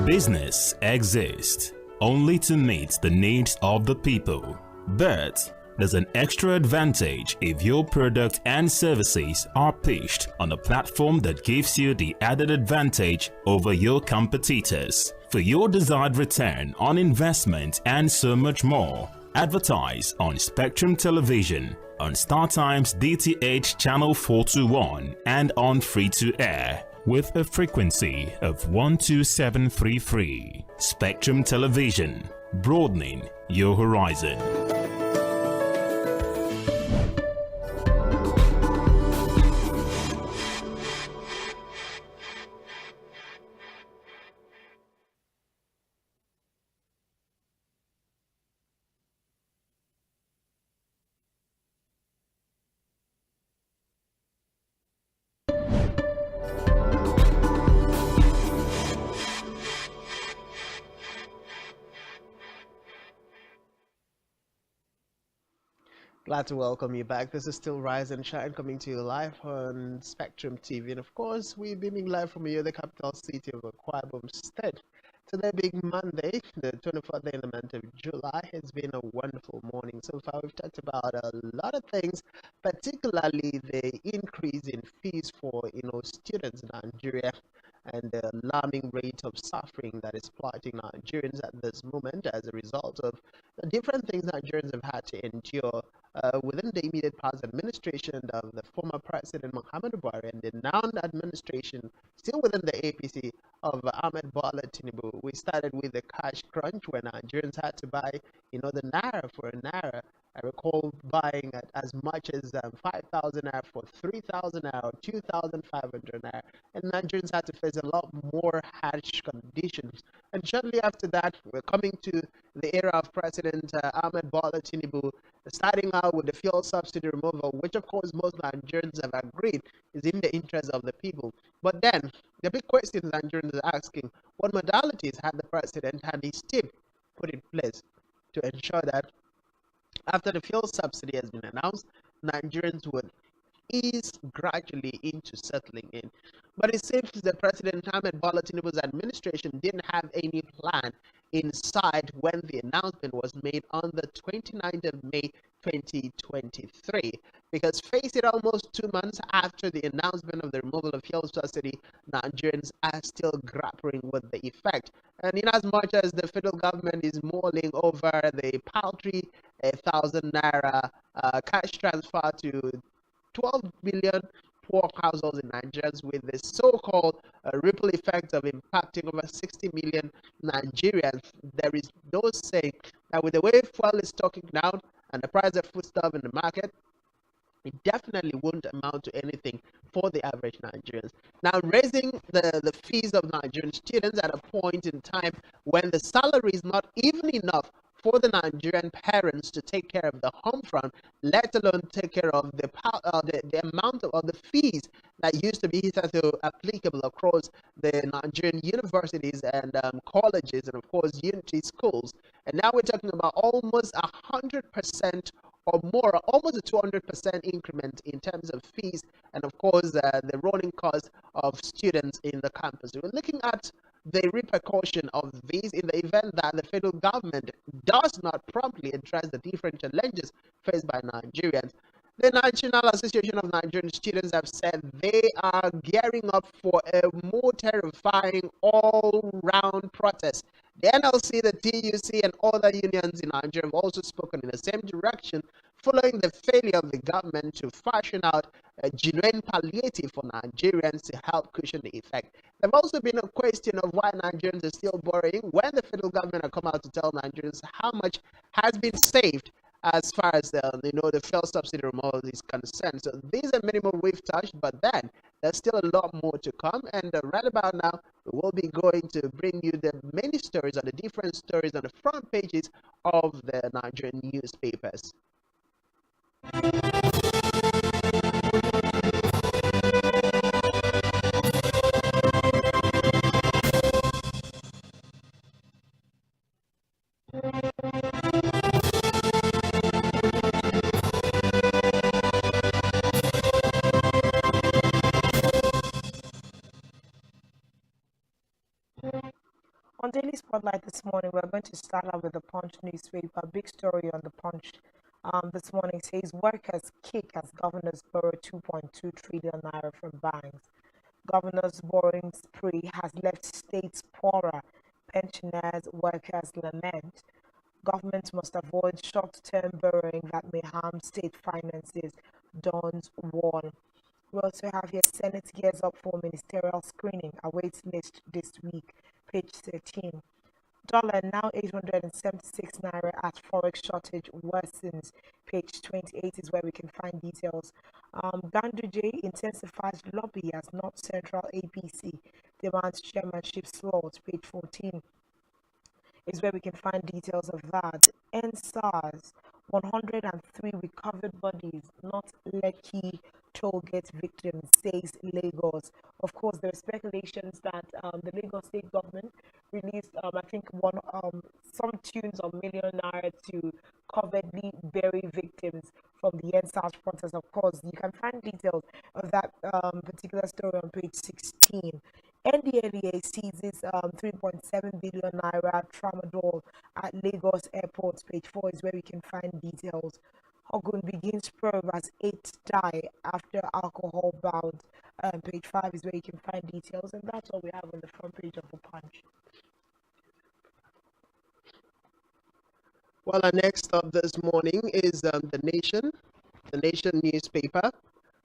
Business exists only to meet the needs of the people, but there's an extra advantage if your product and services are pitched on a platform that gives you the added advantage over your competitors. For your desired return on investment and so much more, advertise on Spectrum Television, on StarTime's DTH Channel 421 and on free-to-air with a frequency of 12733. Spectrum Television, broadening your horizon. Glad to welcome you back. This is still Rise and Shine coming to you live on Spectrum TV. And of course, we're beaming live from here, the capital city of Akwa Ibom State. Today being Monday, the 24th element of July, has been a wonderful morning. So far, we've talked about a lot of things, particularly the increase in fees for students in Nigeria and the alarming rate of suffering that is plaguing Nigerians at this moment as a result of the different things Nigerians have had to endure within the immediate past administration of the former President Muhammadu Buhari and the now administration still within the APC of Ahmed Bola Tinubu. We started with the cash crunch when Nigerians had to buy, the naira for a naira. I recall buying at as much as 5,000 naira for 3,000 naira, 2,500 naira, and Nigerians had to face a lot more harsh conditions. And shortly after that, we're coming to the era of President Ahmed Bola Tinubu, starting out with the fuel subsidy removal, which of course most Nigerians have agreed is in the interest of the people. But then, the big question Nigerians are asking, what modalities had the president and his team put in place to ensure that after the fuel subsidy has been announced, Nigerians would ease gradually into settling in. But it seems the President Ahmed Bola Tinubu's administration didn't have any plan inside when the announcement was made on the 29th of May 2023. Because face it, almost 2 months after the announcement of the removal of fuel subsidy, Nigerians are still grappling with the effect. And in as much as the federal government is mulling over the paltry 1,000 naira cash transfer to 12 million poor households in Nigeria, with the so-called ripple effect of impacting over 60 million Nigerians, there is no saying that with the way fuel is talking down and the price of foodstuff in the market, it definitely won't amount to anything for the average Nigerians. Now, raising the fees of Nigerian students at a point in time when the salary is not even enough for the Nigerian parents to take care of the home front, let alone take care of the amount of the fees that used to be hitherto applicable across the Nigerian universities and colleges and of course unity schools. And now we're talking about almost 100% or more, almost a 200% increment in terms of fees and of course the rolling cost of students in the campus. We're looking at the repercussion of these in the event that the federal government does not promptly address the different challenges faced by Nigerians. The National Association of Nigerian Students have said they are gearing up for a more terrifying all-round protest. The NLC, the TUC, and other unions in Nigeria have also spoken in the same direction, following the failure of the government to fashion out a genuine palliative for Nigerians to help cushion the effect. There's also been a question of why Nigerians are still borrowing when the federal government have come out to tell Nigerians how much has been saved as far as the fuel subsidy removal is concerned. So these are minimal we've touched, but then there's still a lot more to come. And right about now, we will be going to bring you the many stories or the different stories on the front pages of the Nigerian newspapers. On Daily Spotlight this morning, we're going to start out with the Punch newspaper. Big story on the Punch this morning says workers kick as governors borrow 2.2 trillion naira from banks. Governors' borrowing spree has left states poorer. Pensioners, workers lament. Government must avoid short-term borrowing that may harm state finances. Dawn's warn. We also have here Senate gears up for ministerial screening. Awaits list this week. Page 13. Dollar now 876 naira at forex shortage worsens. Page 28 is where we can find details. Ganduje intensifies lobby as North Central APC demands chairmanship slot. Page 14 is where we can find details of that. NSARS 103 recovered bodies, not Lekki tollgate victims, says Lagos. Of course, there are speculations that the Lagos state government released, I think, some tunes of million naira to covertly bury victims from the NSARS protest. Of course, you can find details of that particular story on page 16. NDLEA seizes 3.7 billion naira tramadol at Lagos Airport. Page 4 is where we can find details. Ogun begins probe as 8 die after alcohol bound. Page 5 is where you can find details, and that's all we have on the front page of the Punch. Well, our next up this morning is the Nation newspaper.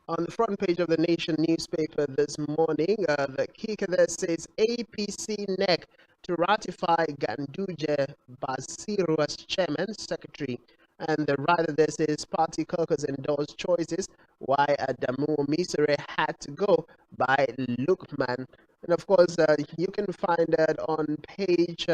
On the front page of the Nation newspaper this morning, the kicker there says APC NEC to ratify Ganduje Basiru as chairman, secretary. And the writer there says party caucus endorsed choices why Adamu Misere had to go by Lukman. And of course, you can find that on page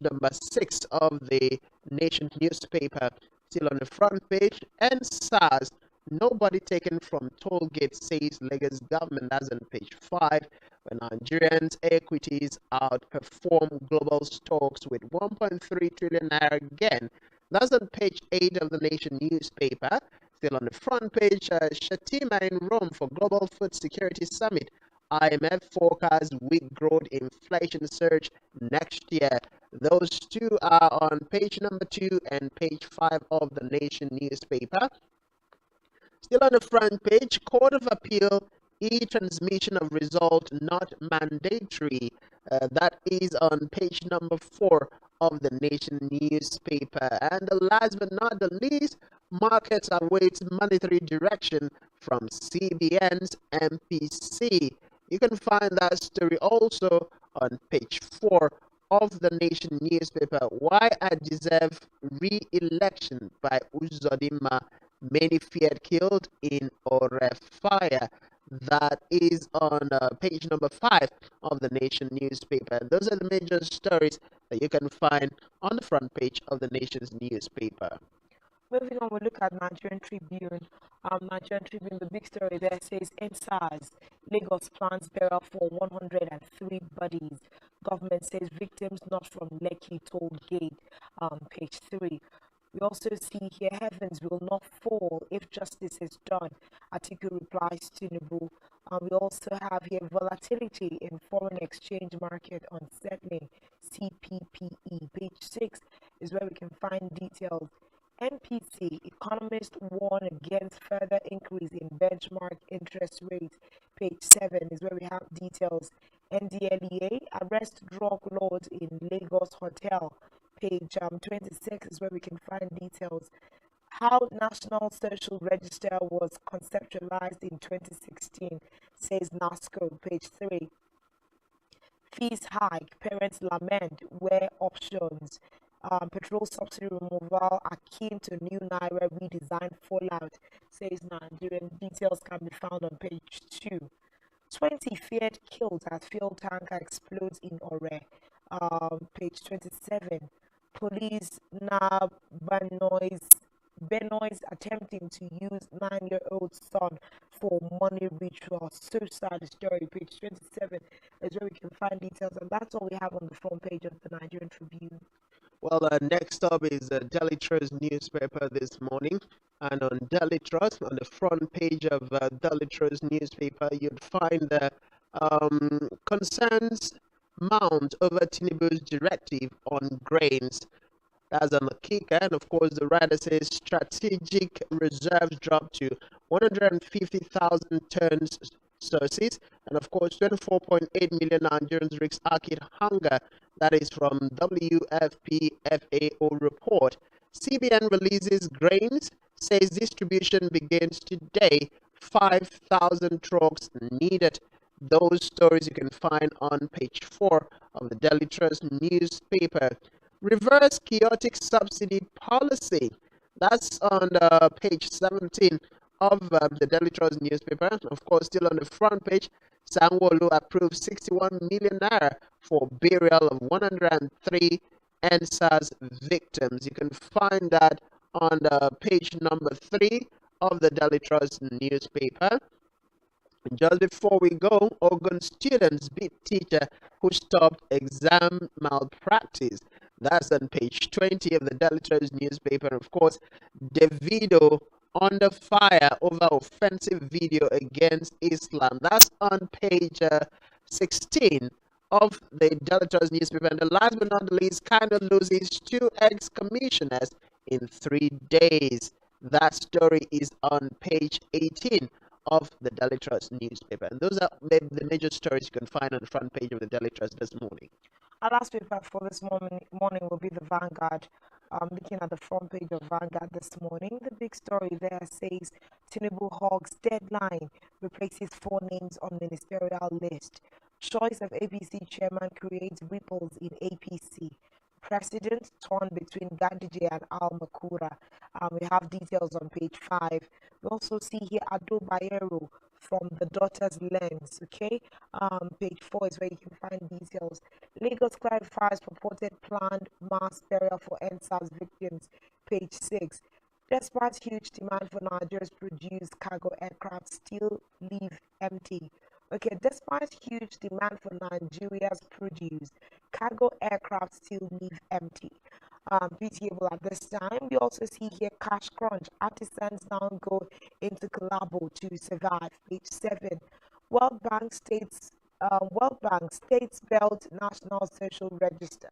number 6 of the Nation newspaper. Still on the front page, and SARS. Nobody taken from toll gate, says Lagos government. That's on page 5. When Nigerians' equities outperform global stocks with 1.3 trillion naira again. That's on page 8 of the Nation newspaper. Still on the front page, Shatima in Rome for Global Food Security Summit. IMF forecast weak growth, inflation surge next year. Those two are on page number 2 and page 5 of the Nation newspaper. Still on the front page, Court of Appeal, e-transmission of result not mandatory. That is on page number 4 of the Nation newspaper. And the last but not the least, markets await monetary direction from CBN's MPC. You can find that story also on page 4 of the Nation newspaper. Why I deserve re-election by Uzodinma. Many feared killed in Ore fire. That is on page number 5 of the Nation newspaper. Those are the major stories that you can find on the front page of the Nation's newspaper. Moving on, we look at Nigerian Tribune. Nigerian Tribune, the big story there says NSARS, Lagos plans burial for 103 bodies. Government says victims not from Lekki toll gate. Page 3. We also see here heavens will not fall if justice is done. Atiku replies to Tinubu. We also have here volatility in foreign exchange market unsettling. CPPE. Page 6 is where we can find details. MPC economists warn against further increase in benchmark interest rates. Page 7 is where we have details. NDLEA arrest drug lords in Lagos hotel. Page 26 is where we can find details. How National Social Register was conceptualized in 2016, says NASCO. Page 3. Fees hike, parents lament, where options. Petrol subsidy removal akin to new Naira redesign fallout, says Nigerian. Details can be found on page 2. 20 feared killed as fuel tanker explodes in Ore. Page 27. Police now Benoist attempting to use 9-year-old son for money ritual. So sad story. Page 27 is where we can find details, and that's all we have on the front page of the Nigerian Tribune. Well, next up is Daily Trust newspaper this morning. And on Daily Trust, on the front page of Daily Trust newspaper, you'd find the concerns mount over Tinubu's directive on grains. That's on the kicker. And of course, the writer says strategic reserves dropped to 150,000 tons sources. And of course, 24.8 million Nigerians risk acute hunger. That is from WFP FAO report. CBN releases grains, says distribution begins today. 5,000 trucks needed. Those stories you can find on page 4 of the Daily Trust newspaper. Reverse chaotic subsidy policy. That's on page 17 of the Daily Trust newspaper. Of course, still on the front page, Sanwo-Olu approved 61 million naira for burial of 103 NSAS victims. You can find that on page number 3 of the Daily Trust newspaper. Just before we go, Ogun students beat teacher who stopped exam malpractice. That's on page 20 of the Daily Trust newspaper. And of course, Davido under fire over offensive video against Islam. That's on page 16 of the Daily Trust newspaper. And the last but not the least, kind of loses 2 ex-commissioners in 3 days. That story is on page 18 of the Daily Trust newspaper. And those are the major stories you can find on the front page of the Daily Trust this morning. Our last paper for this morning will be the Vanguard. Looking at the front page of Vanguard this morning, the big story there says Tinubu hogs deadline, replaces 4 names on ministerial list. Choice of APC chairman creates ripples in APC. President torn between Ganduje and Al Makura. We have details on page 5. We also see here Ado Bayero from the daughter's lens. Okay, page 4 is where you can find details. Lagos clarifies purported planned mass burial for NSAS victims. Page 6. Despite huge demand for Nigeria's produced cargo aircraft, still leave empty. Okay, despite huge demand for Nigeria's produce, cargo aircraft still leave empty. Pitiable at this time. We also see here cash crunch. Artisans now go into collabo to survive. Page 7. World Bank States Belt National Social Register.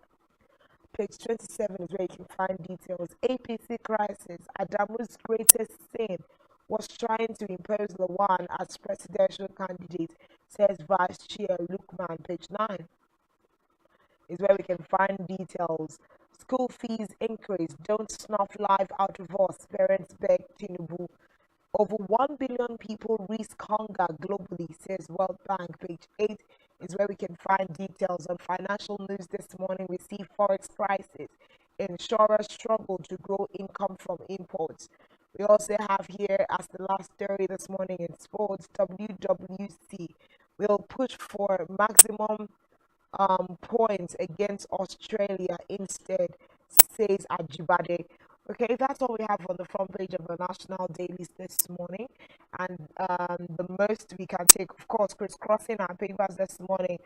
Page 27 is where you can find details. APC crisis. Adamu's greatest sin was trying to impose Lawan as presidential candidate, says Vice Chair Lukman. Page 9 is where we can find details. School fees increase. Don't snuff life out of us. Parents beg Tinubu. Over 1 billion people risk hunger globally, says World Bank. Page 8 is where we can find details on financial news this morning. We see forex prices. Insurers struggle to grow income from imports. We also have here, as the last story this morning in sports, WWC will push for maximum points against Australia instead, says Ajibade. Okay, that's all we have on the front page of the national dailies this morning. And the most we can take, of course, crisscrossing our papers this morning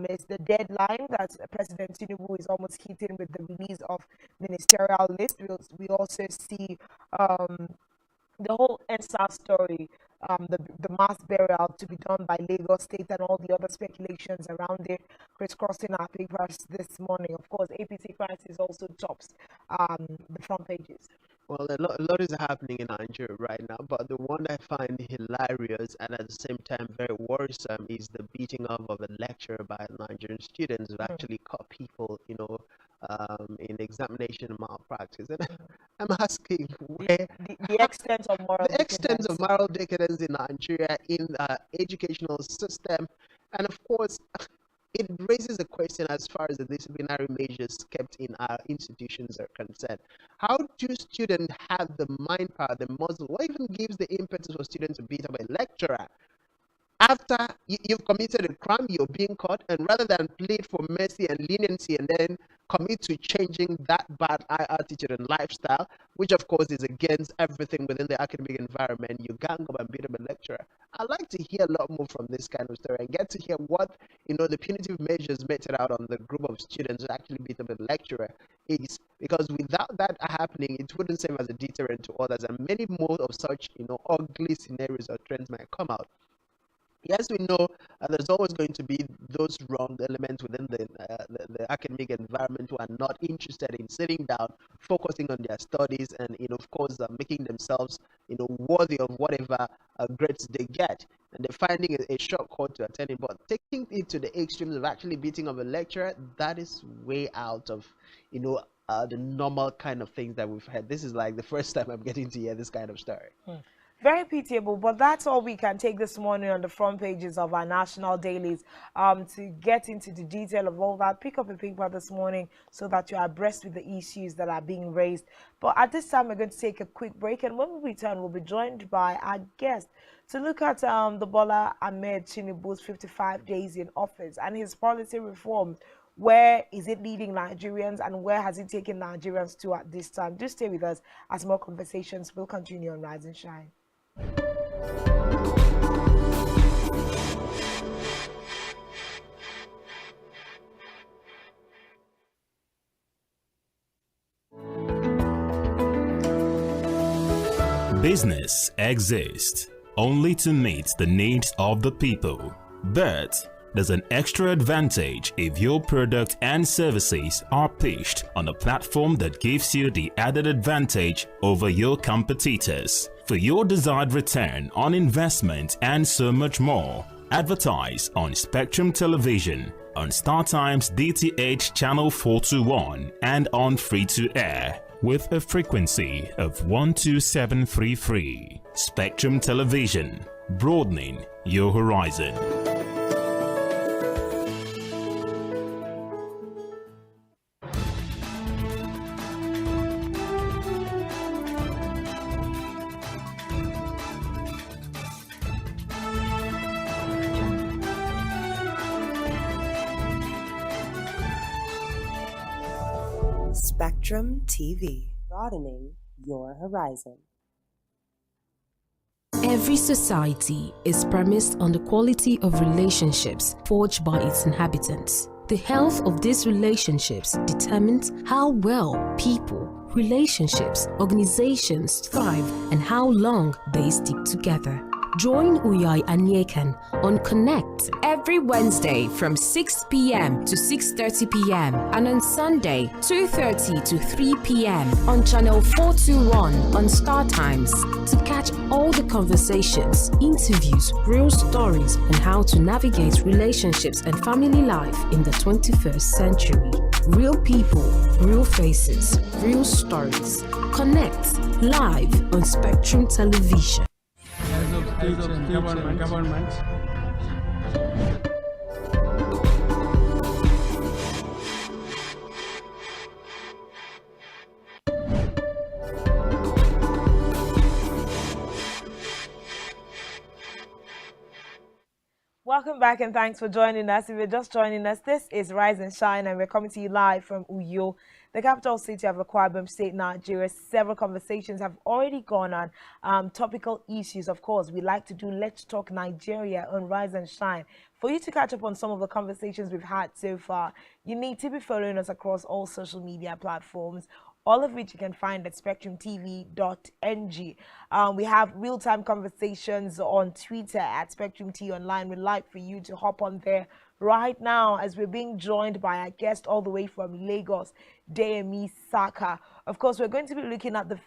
is the deadline that President Tinubu is almost hitting with the release of ministerial list. We also see the whole NSAS story, the mass burial to be done by Lagos State and all the other speculations around it, crisscrossing our papers this morning. Of course, APC crisis also tops the front pages. Well, a lot is happening in Nigeria right now, but the one I find hilarious and at the same time very worrisome is the beating up of a lecturer by Nigerian students who actually caught people, in examination malpractice. And I'm asking where the extent of moral the extent of moral decadence in Nigeria in the educational system, and of course, it raises a question as far as the disciplinary measures kept in our institutions are concerned. How do students have the mind power, the muscle? What even gives the impetus for students to beat up a lecturer? After you've committed a crime, you're being caught, and rather than plead for mercy and leniency and then commit to changing that bad attitude and lifestyle, which of course is against everything within the academic environment, you gang up and beat up a lecturer. I'd like to hear a lot more from this kind of story and get to hear what the punitive measures meted out on the group of students who actually beat up a lecturer is, because without that happening, it wouldn't serve as a deterrent to others, and many more of such ugly scenarios or trends might come out. Yes, we know there's always going to be those wrong elements within the academic environment who are not interested in sitting down, focusing on their studies, and of course, making themselves worthy of whatever grades they get. And they're finding a shortcut to attending, but taking it to the extremes of actually beating of a lecturer, that is way out of the normal kind of things that we've had. This is like the first time I'm getting to hear this kind of story. Very pitiable, but that's all we can take this morning on the front pages of our national dailies. To get into the detail of all that, pick up a paper this morning so that you are abreast with the issues that are being raised. But at this time, we're going to take a quick break, and when we return, we'll be joined by our guest to look at the Bola Ahmed Tinubu's 55 days in office and his policy reforms. Where is it leading Nigerians, and where has it taken Nigerians to at this time? Do stay with us as more conversations will continue on Rise and Shine. Business exists only to meet the needs of the people, but there's an extra advantage if your product and services are pitched on a platform that gives you the added advantage over your competitors. For your desired return on investment and so much more, advertise on Spectrum Television, on StarTime's DTH Channel 421 and on free-to-air with a frequency of 12733. Spectrum Television, broadening your horizon. Spectrum TV, broadening your horizon. Every society is premised on the quality of relationships forged by its inhabitants. The health of these relationships determines how well people, relationships, organizations thrive and how long they stick together. Join Uyai Anyekan on Connect every Wednesday from 6 p.m. to 6:30 p.m. and on Sunday 2:30 to 3 p.m. on channel 421 on Star Times to catch all the conversations, interviews, real stories, and how to navigate relationships and family life in the 21st century. Real people, real faces, real stories. Connect live on Spectrum Television. Government. Welcome back and thanks for joining us. If you're just joining us, this is Rise and Shine and we're coming to you live from Uyo, the capital city of Akwa Ibom State, Nigeria. Several conversations have already gone on topical issues. Of course, we like to do Let's Talk Nigeria on Rise and Shine. For you to catch up on some of the conversations we've had so far, you need to be following us across all social media platforms, all of which you can find at spectrumtv.ng. We have real-time conversations on Twitter at SpectrumT Online. We'd like for you to hop on there right now as we're being joined by our guest all the way from Lagos, Deyemi Saka. Of course, we're going to be looking at the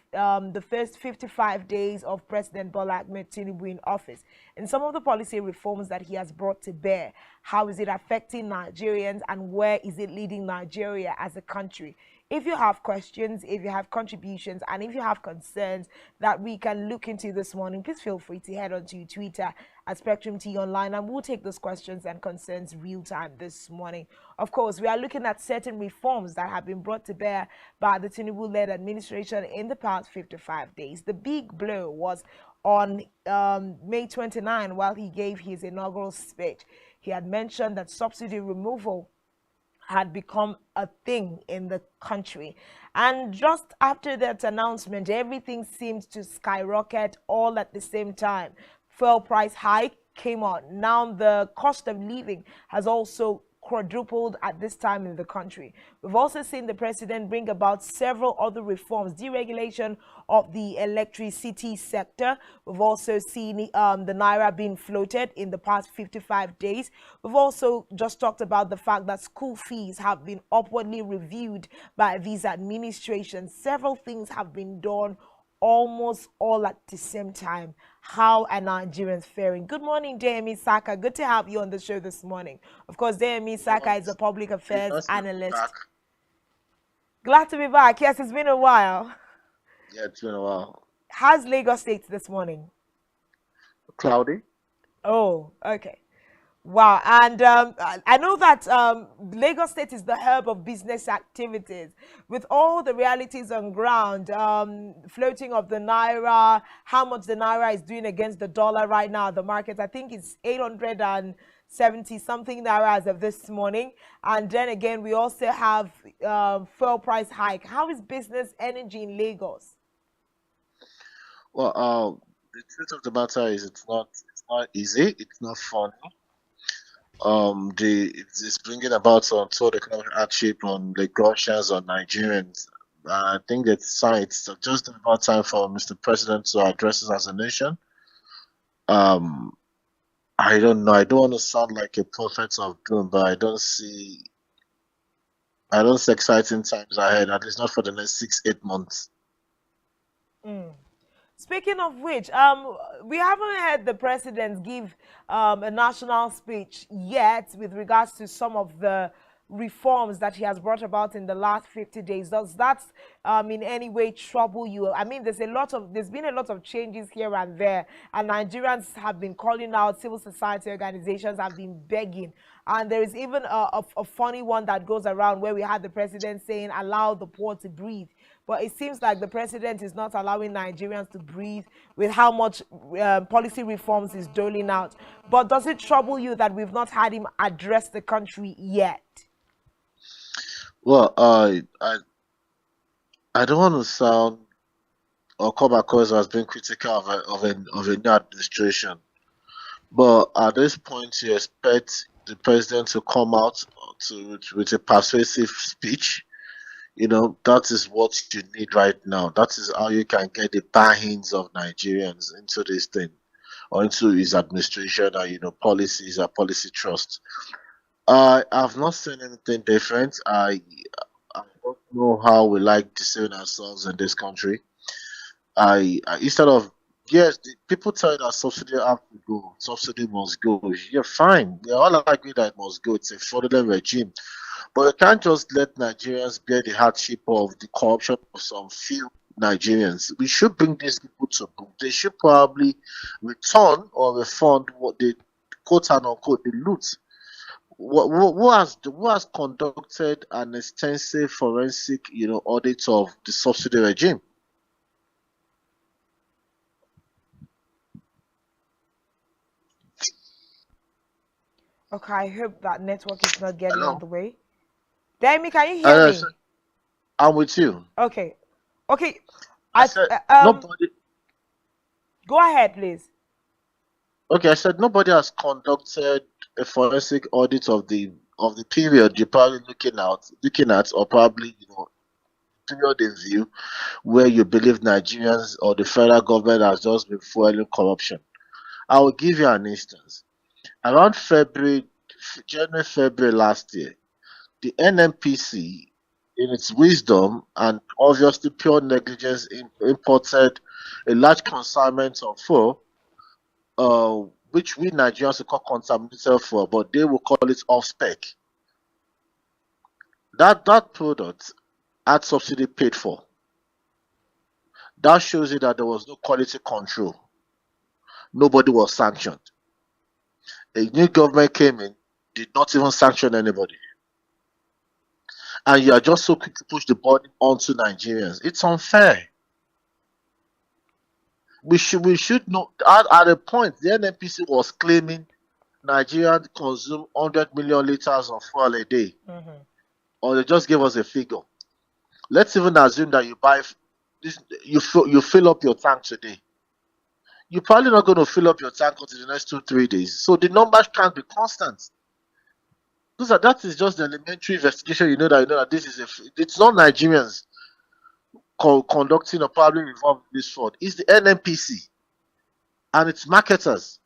first 55 days of President Bola Ahmed Tinubu in office and some of the policy reforms that he has brought to bear. How is it affecting Nigerians and where is it leading Nigeria as a country? If you have questions, if you have contributions, and if you have concerns that we can look into this morning, please feel free to head on to Twitter at SpectrumT Online, and we'll take those questions and concerns real time this morning. Of course, we are looking at certain reforms that have been brought to bear by the Tinubu-led administration in the past 55 days. The big blow was on May 29, while he gave his inaugural speech. He had mentioned that subsidy removal had become a thing in the country. And just after that announcement, everything seemed to skyrocket all at the same time. Fuel price hike came on. Now the cost of living has also quadrupled at this time in the country. We've also seen the president bring about several other reforms, deregulation of the electricity sector. We've also seen the Naira being floated in the past 55 days. We've also just talked about the fact that school fees have been upwardly reviewed by this administration. Several things have been done almost all at the same time. How are Nigerians faring? Good morning, Demi Saka. Good to have you on the show this morning. Of course, Demi Saka is a public affairs analyst. Glad to be back. Yes, it's been a while. Yeah, it's been a while. How's Lagos State this morning? Cloudy. Oh, okay. Wow, and I know that Lagos State is the hub of business activities. With all the realities on ground, floating of the Naira, how much the Naira is doing against the dollar right now, the market, I think it's 870 something Naira as of this morning. And then again, we also have fuel price hike. How is business energy in Lagos? Well, the truth of the matter is it's not easy. It's not fun. It's bringing about untold economic hardship on Lagosians or Nigerians. I think it's just about time for Mr. President to address us as a nation. I don't know. I don't want to sound like a prophet of doom, but I don't see exciting times ahead. At least not for the next 6-8 months. Speaking of which, we haven't heard the president give a national speech yet with regards to some of the reforms that he has brought about in the last 50 days. Does that in any way trouble you? I mean, there's been a lot of changes here and there, and Nigerians have been calling out, civil society organizations have been begging. And there is even a funny one that goes around where we had the president saying, allow the poor to breathe. But it seems like the president is not allowing Nigerians to breathe with how much policy reforms is doling out. But does it trouble you that we've not had him address the country yet? Well, I don't want to sound or come across as being critical of a new administration, but at this point, you expect the president to come out with a persuasive speech. You know, that is what you need right now. That is how you can get the buy-ins of Nigerians into this thing, or into his administration, and policies or policy trust. I've not seen anything different. I don't know how we like deceiving ourselves in this country. Instead of, yes, people tell you that subsidy have to go, subsidy must go. You're fine. We're all agree that it must go. It's a fraudulent regime. But you can't just let Nigerians bear the hardship of the corruption of some few Nigerians. We should bring these people to book. They should probably return or refund what they, quote and unquote, the loot. Who has conducted an extensive forensic, audit of the subsidy regime? Okay, I hope that network is not getting on the way. Demi, can you hear me? I'm with you. Okay. I said, nobody. Go ahead, please. Okay, I said nobody has conducted a forensic audit of the period you're probably looking at, or probably period in view where you believe Nigerians or the federal government has just been fueling corruption. I will give you an instance. Around January, February last year, the NMPC, in its wisdom and obviously pure negligence, imported a large consignment of fuel, which we Nigerians will call contaminated fuel, but they will call it off-spec. That product had subsidy paid for. That shows you that there was no quality control. Nobody was sanctioned. A new government came in, did not even sanction anybody. And you are just so quick to push the burden onto Nigerians. It's unfair. We should know at a point the NNPC was claiming Nigeria consume 100 million liters of fuel a day. Or they just gave us a figure. Let's even assume that you buy this, you fill up your tank today. You're probably not going to fill up your tank until the next 2-3 days. So the numbers can't be constant. That is just the elementary investigation. You know that this is it's not Nigerians conducting or probably involved in this fraud. It's the NNPC and its marketers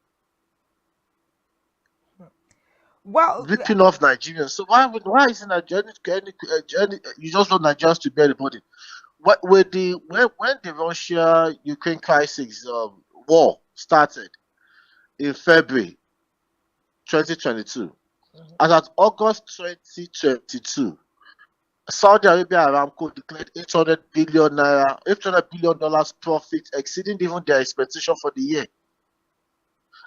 Well, ripping off Nigerians. So why isn't Nigeria you just want Nigerians to bear the burden? When the Russia Ukraine crisis war started in February 2022, as at August 2022, Saudi Arabia Aramco declared 800 billion dollars profit, exceeding even their expectation for the year.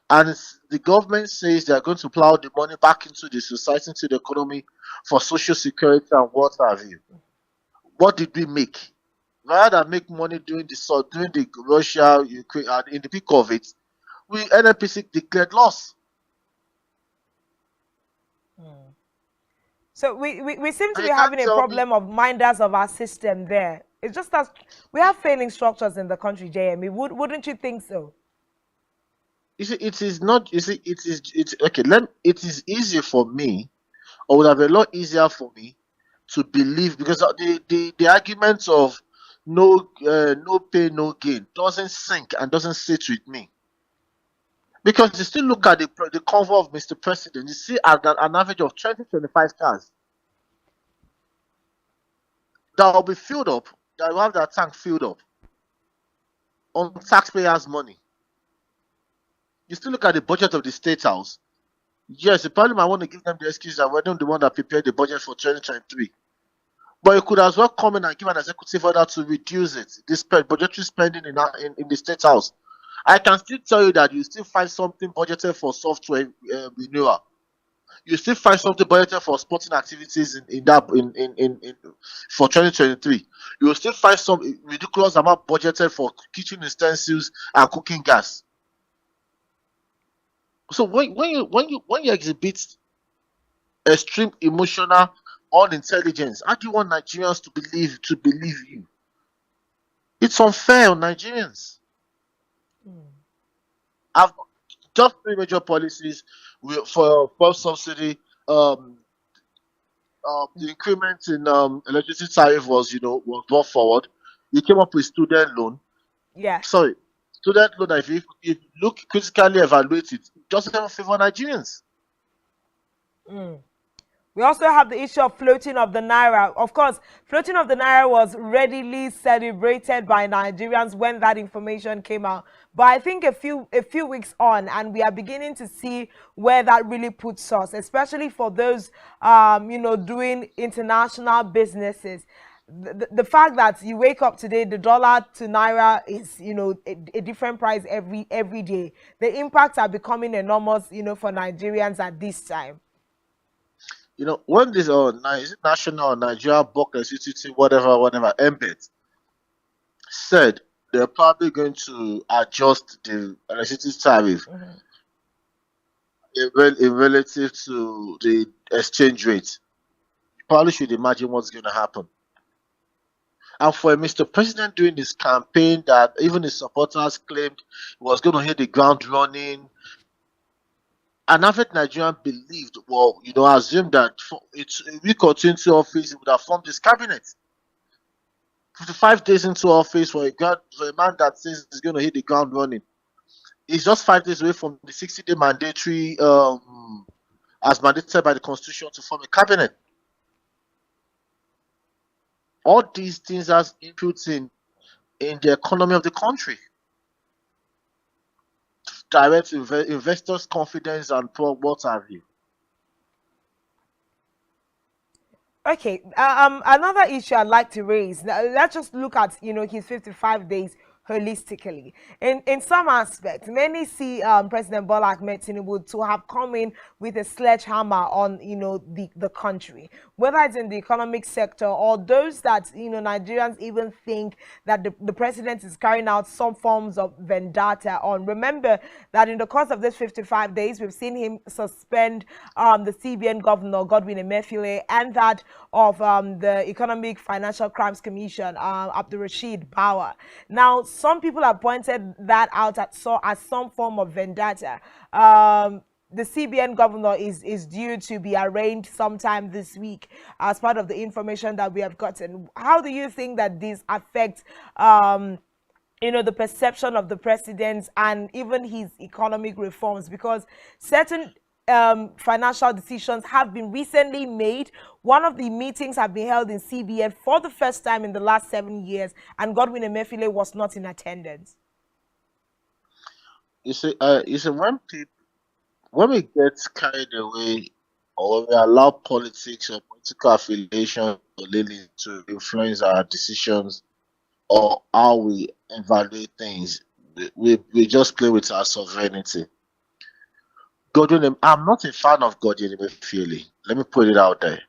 And the government says they are going to plow the money back into the society, into the economy for social security and what have you. What did we make? Rather than make money during the Russia Ukraine and in the peak of it, we NNPC declared loss. So we seem to be having a problem of minders of our system there. It's just that we have failing structures in the country, JME. Wouldn't you think so? You see, it is not. You see, it's okay. It is easier for me, or would have been a lot easier for me to believe, because the argument of no pay, no gain doesn't sink and doesn't sit with me. Because you still look at the cover of Mr. President, you see an average of 20-25 cars that will be filled up, that will have that tank filled up on taxpayers' money. You still look at the budget of the State House. Yes, you probably might want to give them the excuse that we're not the one that prepared the budget for 2023. But you could as well come in and give an executive order to reduce it, this budgetary spending in the State House. I can still tell you that you still find something budgeted for software renewal. You still find something budgeted for sporting activities for 2023. You will still find some ridiculous amount budgeted for kitchen utensils and cooking gas. So when you exhibit extreme emotional unintelligence, how do you want Nigerians to believe you? It's unfair on Nigerians. I've just 3 major policies for subsidy. The increment in electricity tariff was brought forward. You came up with student loan. Yeah. Sorry, student loan. If you look critically evaluate it doesn't even favor Nigerians. We also have the issue of floating of the naira. Of course, floating of the naira was readily celebrated by Nigerians when that information came out. But I think a few weeks on, and we are beginning to see where that really puts us, especially for those, doing international businesses. The fact that you wake up today, the dollar to naira is, a different price every day. The impacts are becoming enormous, for Nigerians at this time. When this is it National Nigeria Bulk Electricity, whatever, embed said they're probably going to adjust the electricity tariff in relative to the exchange rate. You probably should imagine what's going to happen. And for Mr. President doing this campaign that even his supporters claimed he was going to hit the ground running, an average Nigerian believed, assumed that it's a week or two into office, he would have formed this cabinet. 55 days into office for a man that says he's going to hit the ground running. He's just 5 days away from the 60-day mandatory, as mandated by the Constitution, to form a cabinet. All these things has inputs in the economy of the country. Direct investors' confidence and what have you. Okay, another issue I'd like to raise. Now, let's just look at his 55 days holistically. In some aspects, many see President Bola Ahmed Tinubu to have come in with a sledgehammer on the country, whether it's in the economic sector or those that Nigerians even think that the president is carrying out some forms of vendetta on. Remember that in the course of this 55 days, we've seen him suspend the CBN governor Godwin Emefiele and that of the Economic Financial Crimes Commission, Abdul Rashid Bawa. Now, some people have pointed that out as some form of vendetta. the CBN governor is due to be arraigned sometime this week as part of the information that we have gotten. How do you think that this affects the perception of the president and even his economic reforms? Because certain financial decisions have been recently made. One of the meetings have been held in CBN for the first time in the last 7 years, and Godwin Emefiele was not in attendance. You see, when we get carried away, or we allow politics or political affiliation to influence our decisions or how we evaluate things, we just play with our sovereignty. I'm not a fan of Godwin Emefiele. Let me put it out there.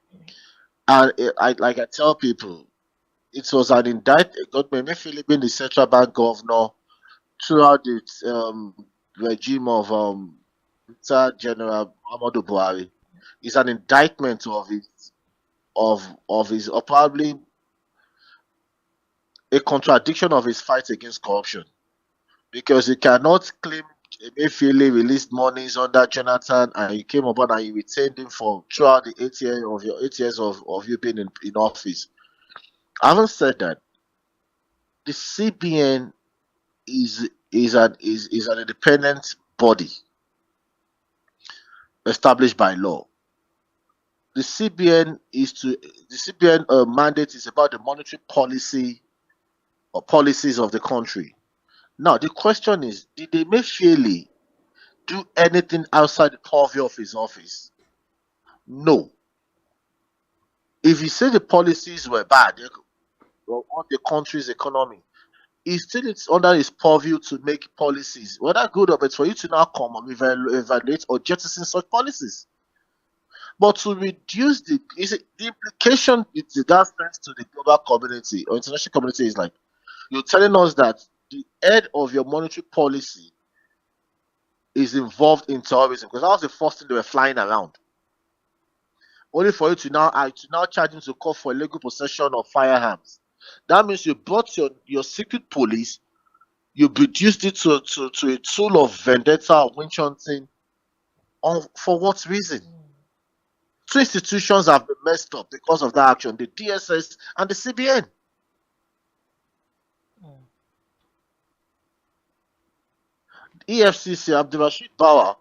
And I tell people, it was an indictment. Godwin Emefiele being the central bank governor throughout the regime of retired General Muhammadu Buhari is an indictment of his, or probably a contradiction of his fight against corruption, because you cannot claim Emefiele released monies under Jonathan and you came aboard and you retained him for throughout the 8 years of you being in office. Having said that, the CBN is an independent body established by law. The CBN mandate is about the monetary policy or policies of the country. Now the question is, did Emefiele do anything outside the purview of his office? No. If you say the policies were bad on the country's economy, it's under his purview to make policies, whether good or bad, for you to now come and evaluate or jettison such policies. But to reduce the implication with regards to the global community or international community is like, you're telling us that the head of your monetary policy is involved in terrorism, because that was the first thing they were flying around. Only for you to now charge him to call for illegal possession of firearms. That means you brought your secret police, you reduced it to a tool of vendetta or witch hunting. For what reason? Two institutions have been messed up because of that action: the DSS and the CBN. EFCC, Abdulrashid Bawa.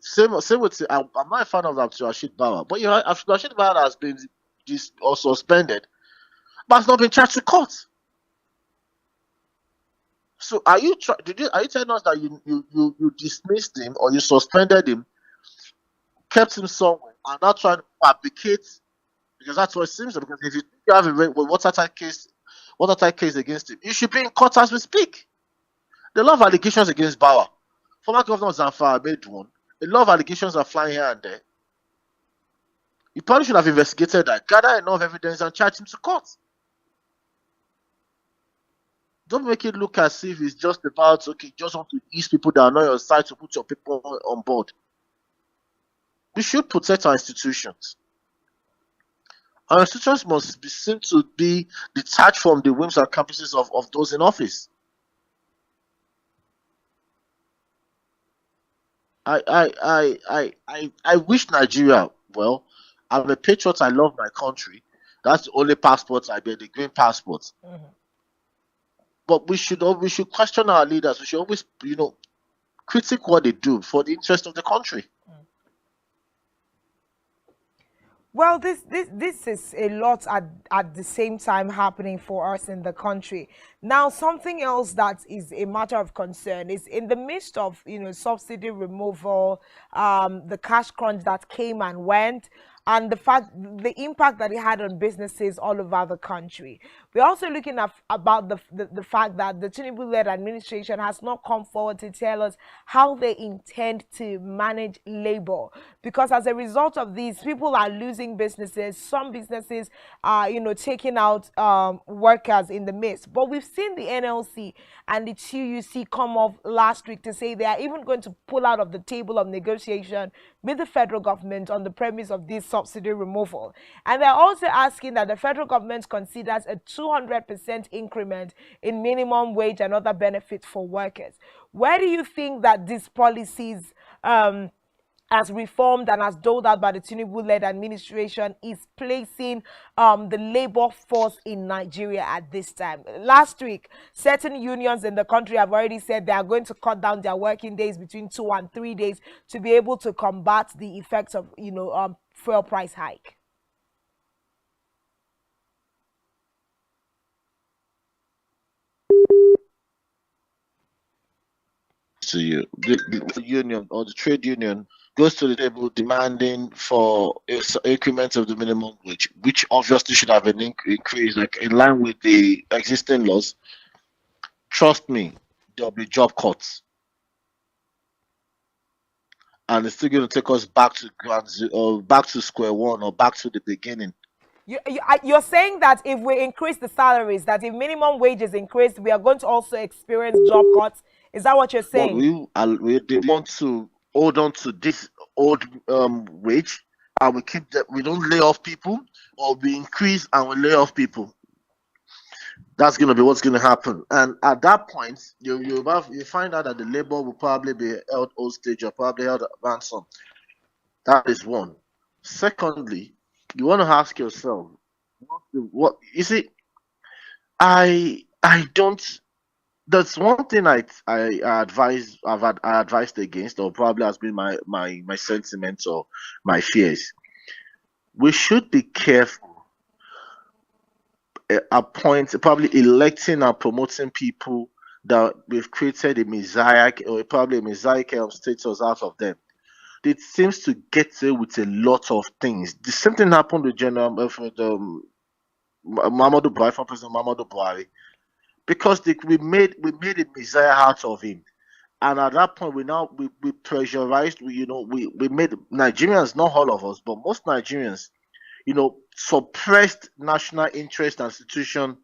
Same with. I'm not a fan of Abdulrashid Bawa, but Abdulrashid Bawa has been also suspended, but has not been charged to court. So are you telling us that you dismissed him or you suspended him, kept him somewhere, and now trying to fabricate? Because that's what it seems. Because if you have a watertight case against him, you should be in court as we speak. There are a lot of allegations against Bawa. Former Governor Zamfara made one. A lot of allegations are flying here and there. You probably should have investigated that, gather enough evidence, and charge him to court. Don't make it look as if it's just about, okay, just want to ease people that are not on your side to put your people on board. We should protect our institutions. Our institutions must be seen to be detached from the whims and caprices of those in office. I wish Nigeria well. I'm a patriot. I love my country. That's the only passport I bear, the green passport. Mm-hmm. But we should question our leaders. We should always, critique what they do for the interest of the country. Well, this is a lot at the same time happening for us in the country. Now, something else that is a matter of concern is in the midst of subsidy removal, the cash crunch that came and went, and the impact that it had on businesses all over the country. We're also looking at about the fact that the Tinubu-led administration has not come forward to tell us how they intend to manage labor, because as a result of these, people are losing businesses. Some businesses are taking out workers in the midst. But we've seen the NLC and the TUC come off last week to say they are even going to pull out of the table of negotiation with the federal government on the premise of this subsidy removal. And they're also asking that the federal government considers a 200% increment in minimum wage and other benefits for workers. Where do you think that these policies are as reformed and as doled out by the Tinubu-led administration, is placing the labor force in Nigeria at this time. Last week, certain unions in the country have already said they are going to cut down their working days between 2 and 3 days to be able to combat the effects of, fuel price hike. To you, the union or the trade union goes to the table demanding for increment of the minimum wage, which obviously should have been increased, like in line with the existing laws. Trust me, there'll be job cuts, and it's still going to take us back to or back to square one, or back to the beginning. You're saying that if we increase the salaries, that if minimum wage is increased, we are going to also experience job cuts. Is that what you're saying? But we want to hold on to this old wage, and we keep that. We don't lay off people, or we increase and we lay off people. That's going to be what's going to happen. And at that point, you find out that the labor will probably be held hostage or probably held at ransom. That is one. Secondly, you want to ask yourself, what you see? I don't. That's one thing I advised against, or probably has been my sentiments or my fears. We should be careful probably electing and promoting people that we've created a mosaic, or probably a mosaic status out of them. It seems to get away with a lot of things. The same thing happened with General Muhammadu Buhari, for President Muhammadu Buhari. Because we made a messiah out of him, and at that point we pressurized. We made Nigerians, not all of us, but most Nigerians, suppressed national interest and institution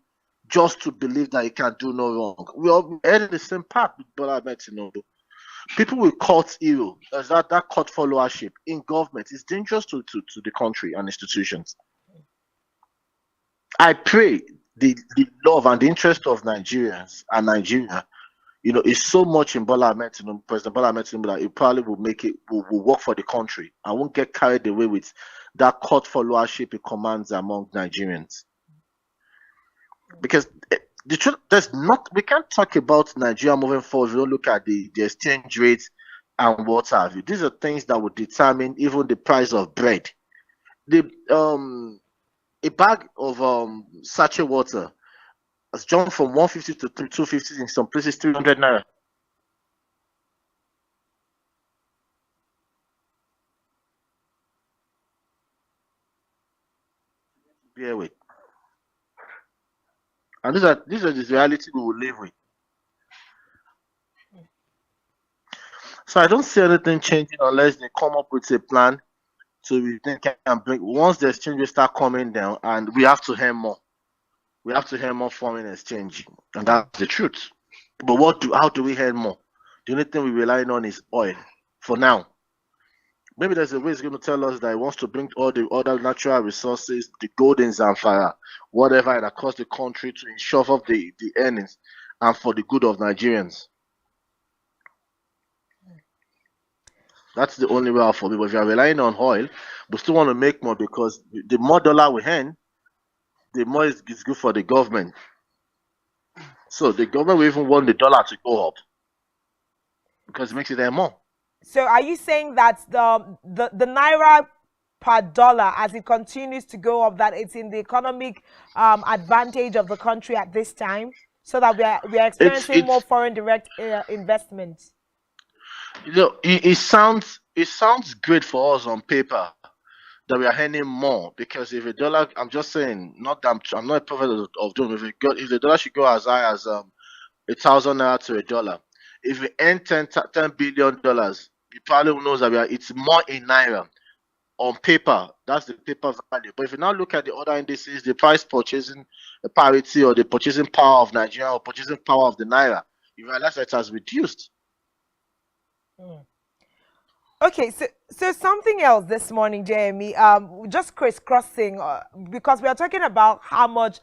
just to believe that he can do no wrong. We all headed the same path with Bola Ahmed Tinubu. People will cult hero as that cult followership in government is dangerous to the country and institutions. I pray the love and the interest of Nigerians and Nigeria, is so much in Bola Ahmed Tinubu, President Bola Ahmed Tinubu, that it probably will work for the country. I won't get carried away with that cult followership it commands among Nigerians. Because the truth, we can't talk about Nigeria moving forward if we don't look at the exchange rates and what have you. These are things that would determine even the price of bread. A bag of sachet water has jumped from 150 to 250, in some places 300 naira. Bear with. And these are the reality we will live with. So I don't see anything changing unless they come up with a plan so we think can bring, once the exchange rates start coming down, and we have to earn more. We have to earn more foreign exchange, and that's the truth. But how do we earn more? The only thing we're relying on is oil for now. Maybe there's a way it's going to tell us that it wants to bring all the other natural resources, the gold in Zamfara, whatever, across the country to ensure up the earnings and for the good of Nigerians. That's the only way out for me. But if you're relying on oil, we still want to make more, because the more dollar we earn, the more it's good for the government. So the government will even want the dollar to go up because it makes it earn more. So are you saying that the naira per dollar, as it continues to go up, that it's in the economic advantage of the country at this time, so that we are experiencing more foreign direct investments? It sounds great for us on paper that we are earning more, because if a dollar, I'm just saying, I'm not a prophet of doom. If the dollar should go as high as 1,000 naira to a dollar, if we earn $10 billion, you probably knows that it's more in naira on paper. That's the paper value. But if you now look at the other indices, the price purchasing parity, or the purchasing power of Nigeria, or purchasing power of the naira, you realize that it has reduced. Okay, so something else this morning, Jeremy, just crisscrossing, because we are talking about how much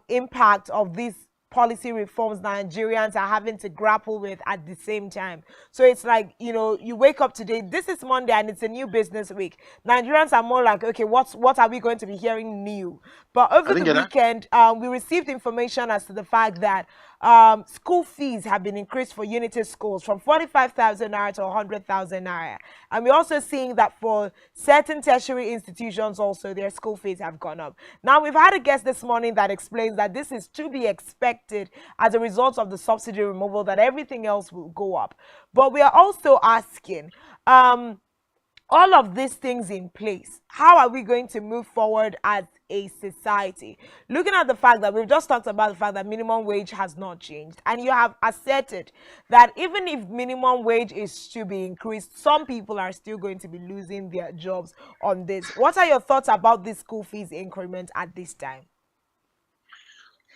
impact of this policy reforms Nigerians are having to grapple with at the same time. So it's like, you know, you wake up today, this is Monday and it's a new business week. Nigerians are more like, okay, what are we going to be hearing new? But over the weekend, we received information as to the fact that school fees have been increased for Unity schools from 45,000 naira to 100,000 naira. And we're also seeing that for certain tertiary institutions also, their school fees have gone up. Now, we've had a guest this morning that explains that this is to be expected as a result of the subsidy removal, that everything else will go up. But we are also asking, all of these things in place, how are we going to move forward as a society? Looking at the fact that we've just talked about the fact that minimum wage has not changed, and you have asserted that even if minimum wage is to be increased, some people are still going to be losing their jobs on this. What are your thoughts about this school fees increment at this time?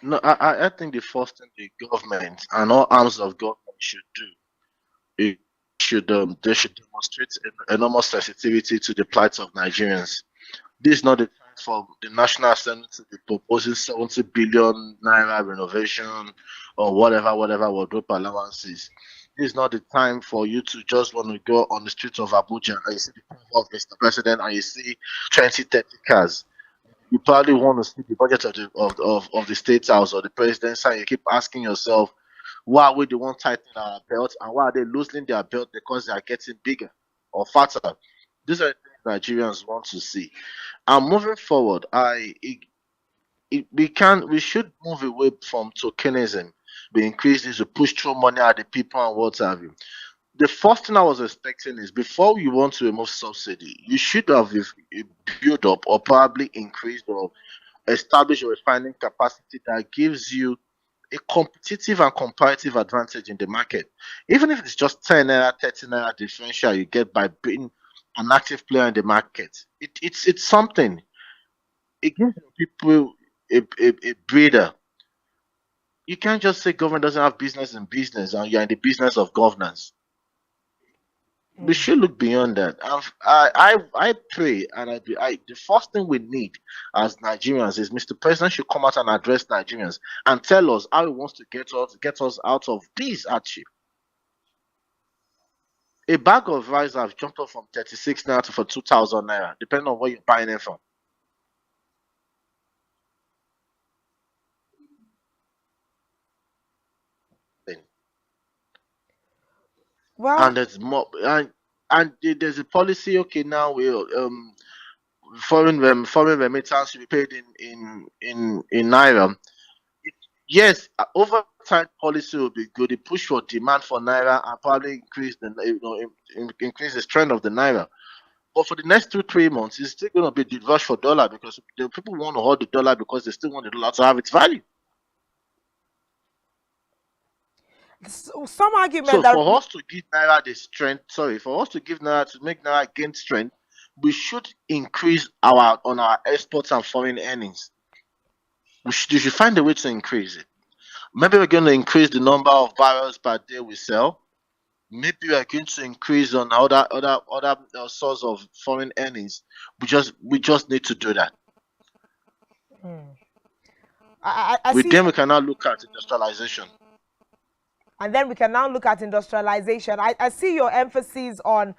No, I think the first thing the government and all arms of government should do, they should demonstrate enormous sensitivity to the plight of Nigerians. This is not the time for the National Assembly to be proposing 70 billion naira renovation or whatever wardrobe allowances. This is not the time for you to just want to go on the streets of Abuja and you see the cover of Mr. President and you see 20, 30 cars. You probably want to see the budget of the State House or the presidency, and you keep asking yourself, why are we the one tightening our belt, and why are they loosening their belt because they are getting bigger or fatter? These are the things Nigerians want to see. And moving forward, we should move away from tokenism. We increase this to push through money at the people and what have you. The first thing I was expecting is before you want to remove subsidy, you should have built up or probably increased or established a refining capacity that gives you a competitive and comparative advantage in the market. Even if it's just 10 naira, 30 naira differential you get by being an active player in the market, it's something. It gives people a breather. You can't just say government doesn't have business in business and you're in the business of governance. We should look beyond that. I pray, and the first thing we need as Nigerians is Mr. President should come out and address Nigerians and tell us how he wants to get us out of this hardship. A bag of rice have jumped up from 36 naira to for 2,000 naira, depending on where you're buying it from. Well, and there's more, and there's a policy. Okay, now we'll foreign remittance should be paid in naira. Yes, over time policy will be good. It push for demand for naira and probably increase increase the strength of the naira. But for the next 2-3 months, it's still going to be the rush for dollar because the people want to hold the dollar because they still want the dollar to have its value. Some argument So that for us to give naira the strength, for us to give naira to make naira gain strength, we should increase our exports and foreign earnings. You should find a way to increase it. Maybe we're going to increase the number of barrels per day we sell. Maybe we are going to increase on other source of foreign earnings. We just need to do that. Then we can now look at industrialization. And then we can now look at industrialization. I see your emphasis on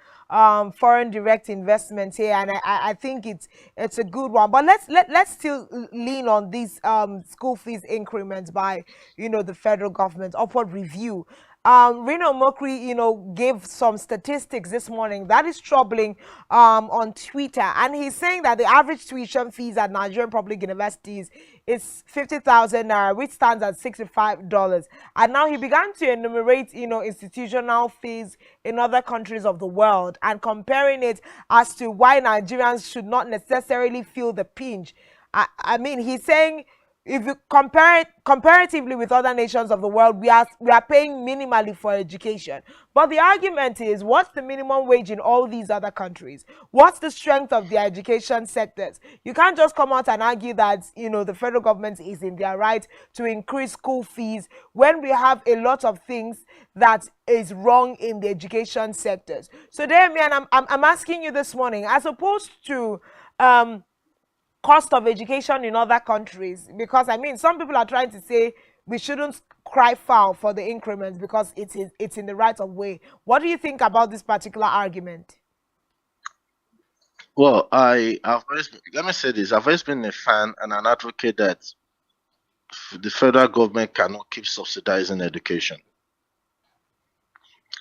foreign direct investment here, and I think it's a good one. But let's still lean on these school fees increments by the federal government upward review. Reno Mokri, gave some statistics this morning that is troubling on Twitter, and he's saying that the average tuition fees at Nigerian public universities is 50,000 naira, which stands at $65. And now he began to enumerate, institutional fees in other countries of the world and comparing it as to why Nigerians should not necessarily feel the pinch. I mean, he's saying, if you compare it comparatively with other nations of the world, we are paying minimally for education. But the argument is, what's the minimum wage in all these other countries? What's the strength of the education sectors? You can't just come out and argue that the federal government is in their right to increase school fees when we have a lot of things that is wrong in the education sectors. So Damian, I'm asking you this morning, as opposed to cost of education in other countries, because I mean, some people are trying to say we shouldn't cry foul for the increments because it's in the right of way. What do you think about this particular argument? Well, let me say this. I've always been a fan and an advocate that the federal government cannot keep subsidizing education.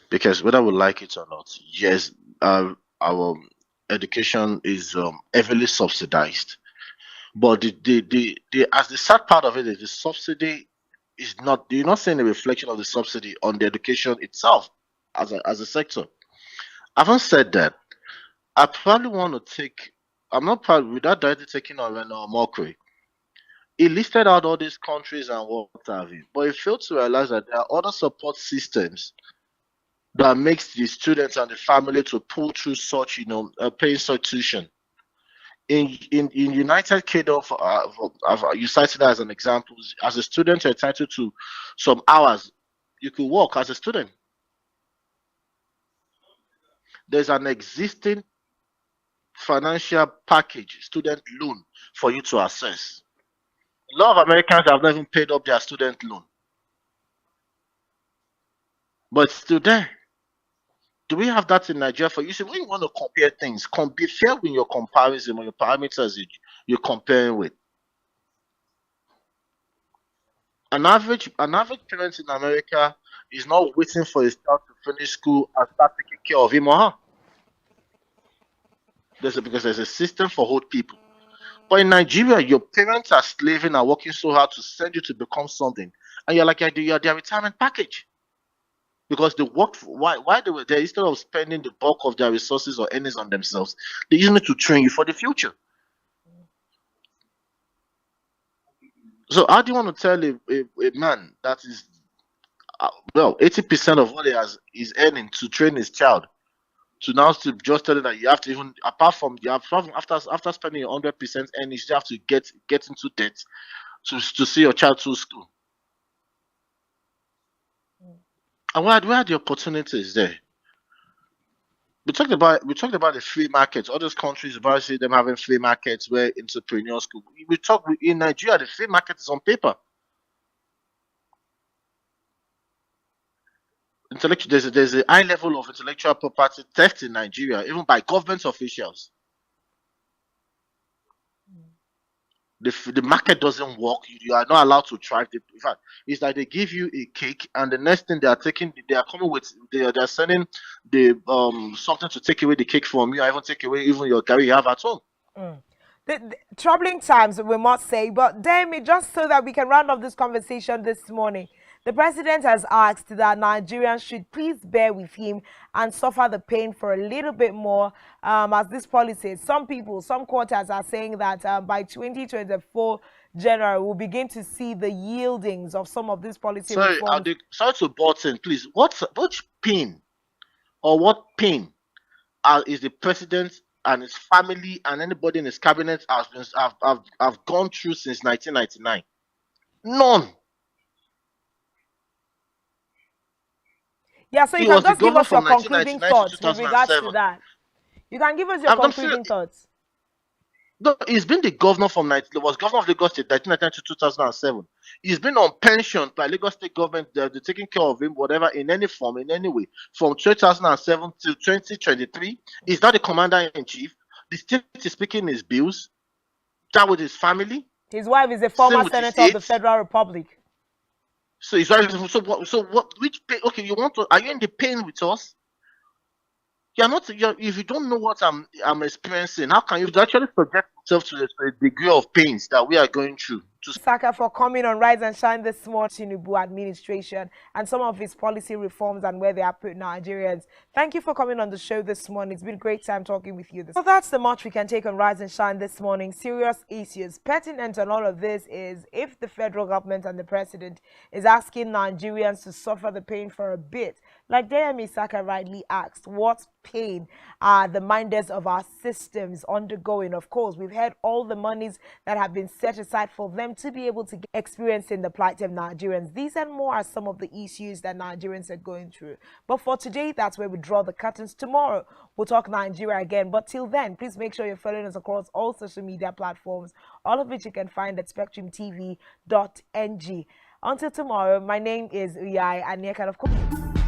Because whether we like it or not, yes, our education is heavily subsidized. But as the sad part of it is the subsidy is not, you're not seeing a reflection of the subsidy on the education itself as a sector. Having said that, I probably want to take, I'm not probably without directly taking on Reno Mokri. He listed out all these countries and what have you, but he failed to realize that there are other support systems that makes the students and the family to pull through such, paying such tuition. In United Kingdom, you cited that as an example. As a student, you're entitled to some hours. You could work as a student. There's an existing financial package, student loan, for you to access. A lot of Americans have not even paid up their student loan, but it's still there. Do we have that in Nigeria for you? See, when you want to compare things, be fair with your comparison or your parameters you're comparing with. An average parent in America is not waiting for his child to finish school and start taking care of him or her. Because there's a system for old people. But in Nigeria, your parents are slaving and working so hard to send you to become something, and you're like, you're their retirement package. Because they worked why they were there, instead of spending the bulk of their resources or earnings on themselves, they using it to train you for the future. So how do you want to tell a man that is 80% of what he's earning to train his child to now to just tell him that you have to, even apart from after spending 100% earnings, you have to get into debt to see your child through school? And where are the opportunities there? We talked about the free markets. Other countries, about see them having free markets where entrepreneurs could. In Nigeria, the free market is on paper. There's a high level of intellectual property theft in Nigeria, even by government officials. The market doesn't work. You are not allowed to thrive. In fact, it's like they give you a cake, and the next thing they are coming with, they are sending something to take away the cake from you, or even take away even your gari you have at home. The troubling times, we must say. But Demi, just so that we can round off this conversation this morning, the president has asked that Nigerians should please bear with him and suffer the pain for a little bit more, as this policy. Some quarters are saying that by 2024 January, we'll begin to see the yieldings of some of these policy reforms. Sorry to butt in, please. Which pain or what pain is the president and his family and anybody in his cabinet have gone through since 1999? None. Yeah, so you can just give us your concluding thoughts with regards to that. You can give us your concluding thoughts. No, he's been the governor was governor of Lagos State 1999 to 2007. He's been on pension by Lagos State government. They're taking care of him, whatever, in any form, in any way, from 2007 to 2023. He's not the commander-in-chief. The state is picking his bills. That with his family. His wife is a former senator of the Federal Republic. So he's right. So what? Which pain? Okay, you want to? Are you in the pain with us? You're not. If you don't know what I'm experiencing, how can you actually project yourself to a degree of pains that we are going through? Saka for coming on Rise and Shine this morning, Tinubu administration and some of his policy reforms and where they are putting Nigerians. Thank you for coming on the show this morning. It's been a great time talking with you. So that's the much we can take on Rise and Shine this morning. Serious issues. Pertinent on all of this is if the federal government and the president is asking Nigerians to suffer the pain for a bit, like Deyemi Saka rightly asked, what pain are the minders of our systems undergoing? Of course, we've had all the monies that have been set aside for them to be able to experience in the plight of Nigerians. These and more are some of the issues that Nigerians are going through. But for today, that's where we draw the curtains. Tomorrow, we'll talk Nigeria again. But till then, please make sure you're following us across all social media platforms, all of which you can find at spectrumtv.ng. Until tomorrow, my name is Uyai Aniek, and of course.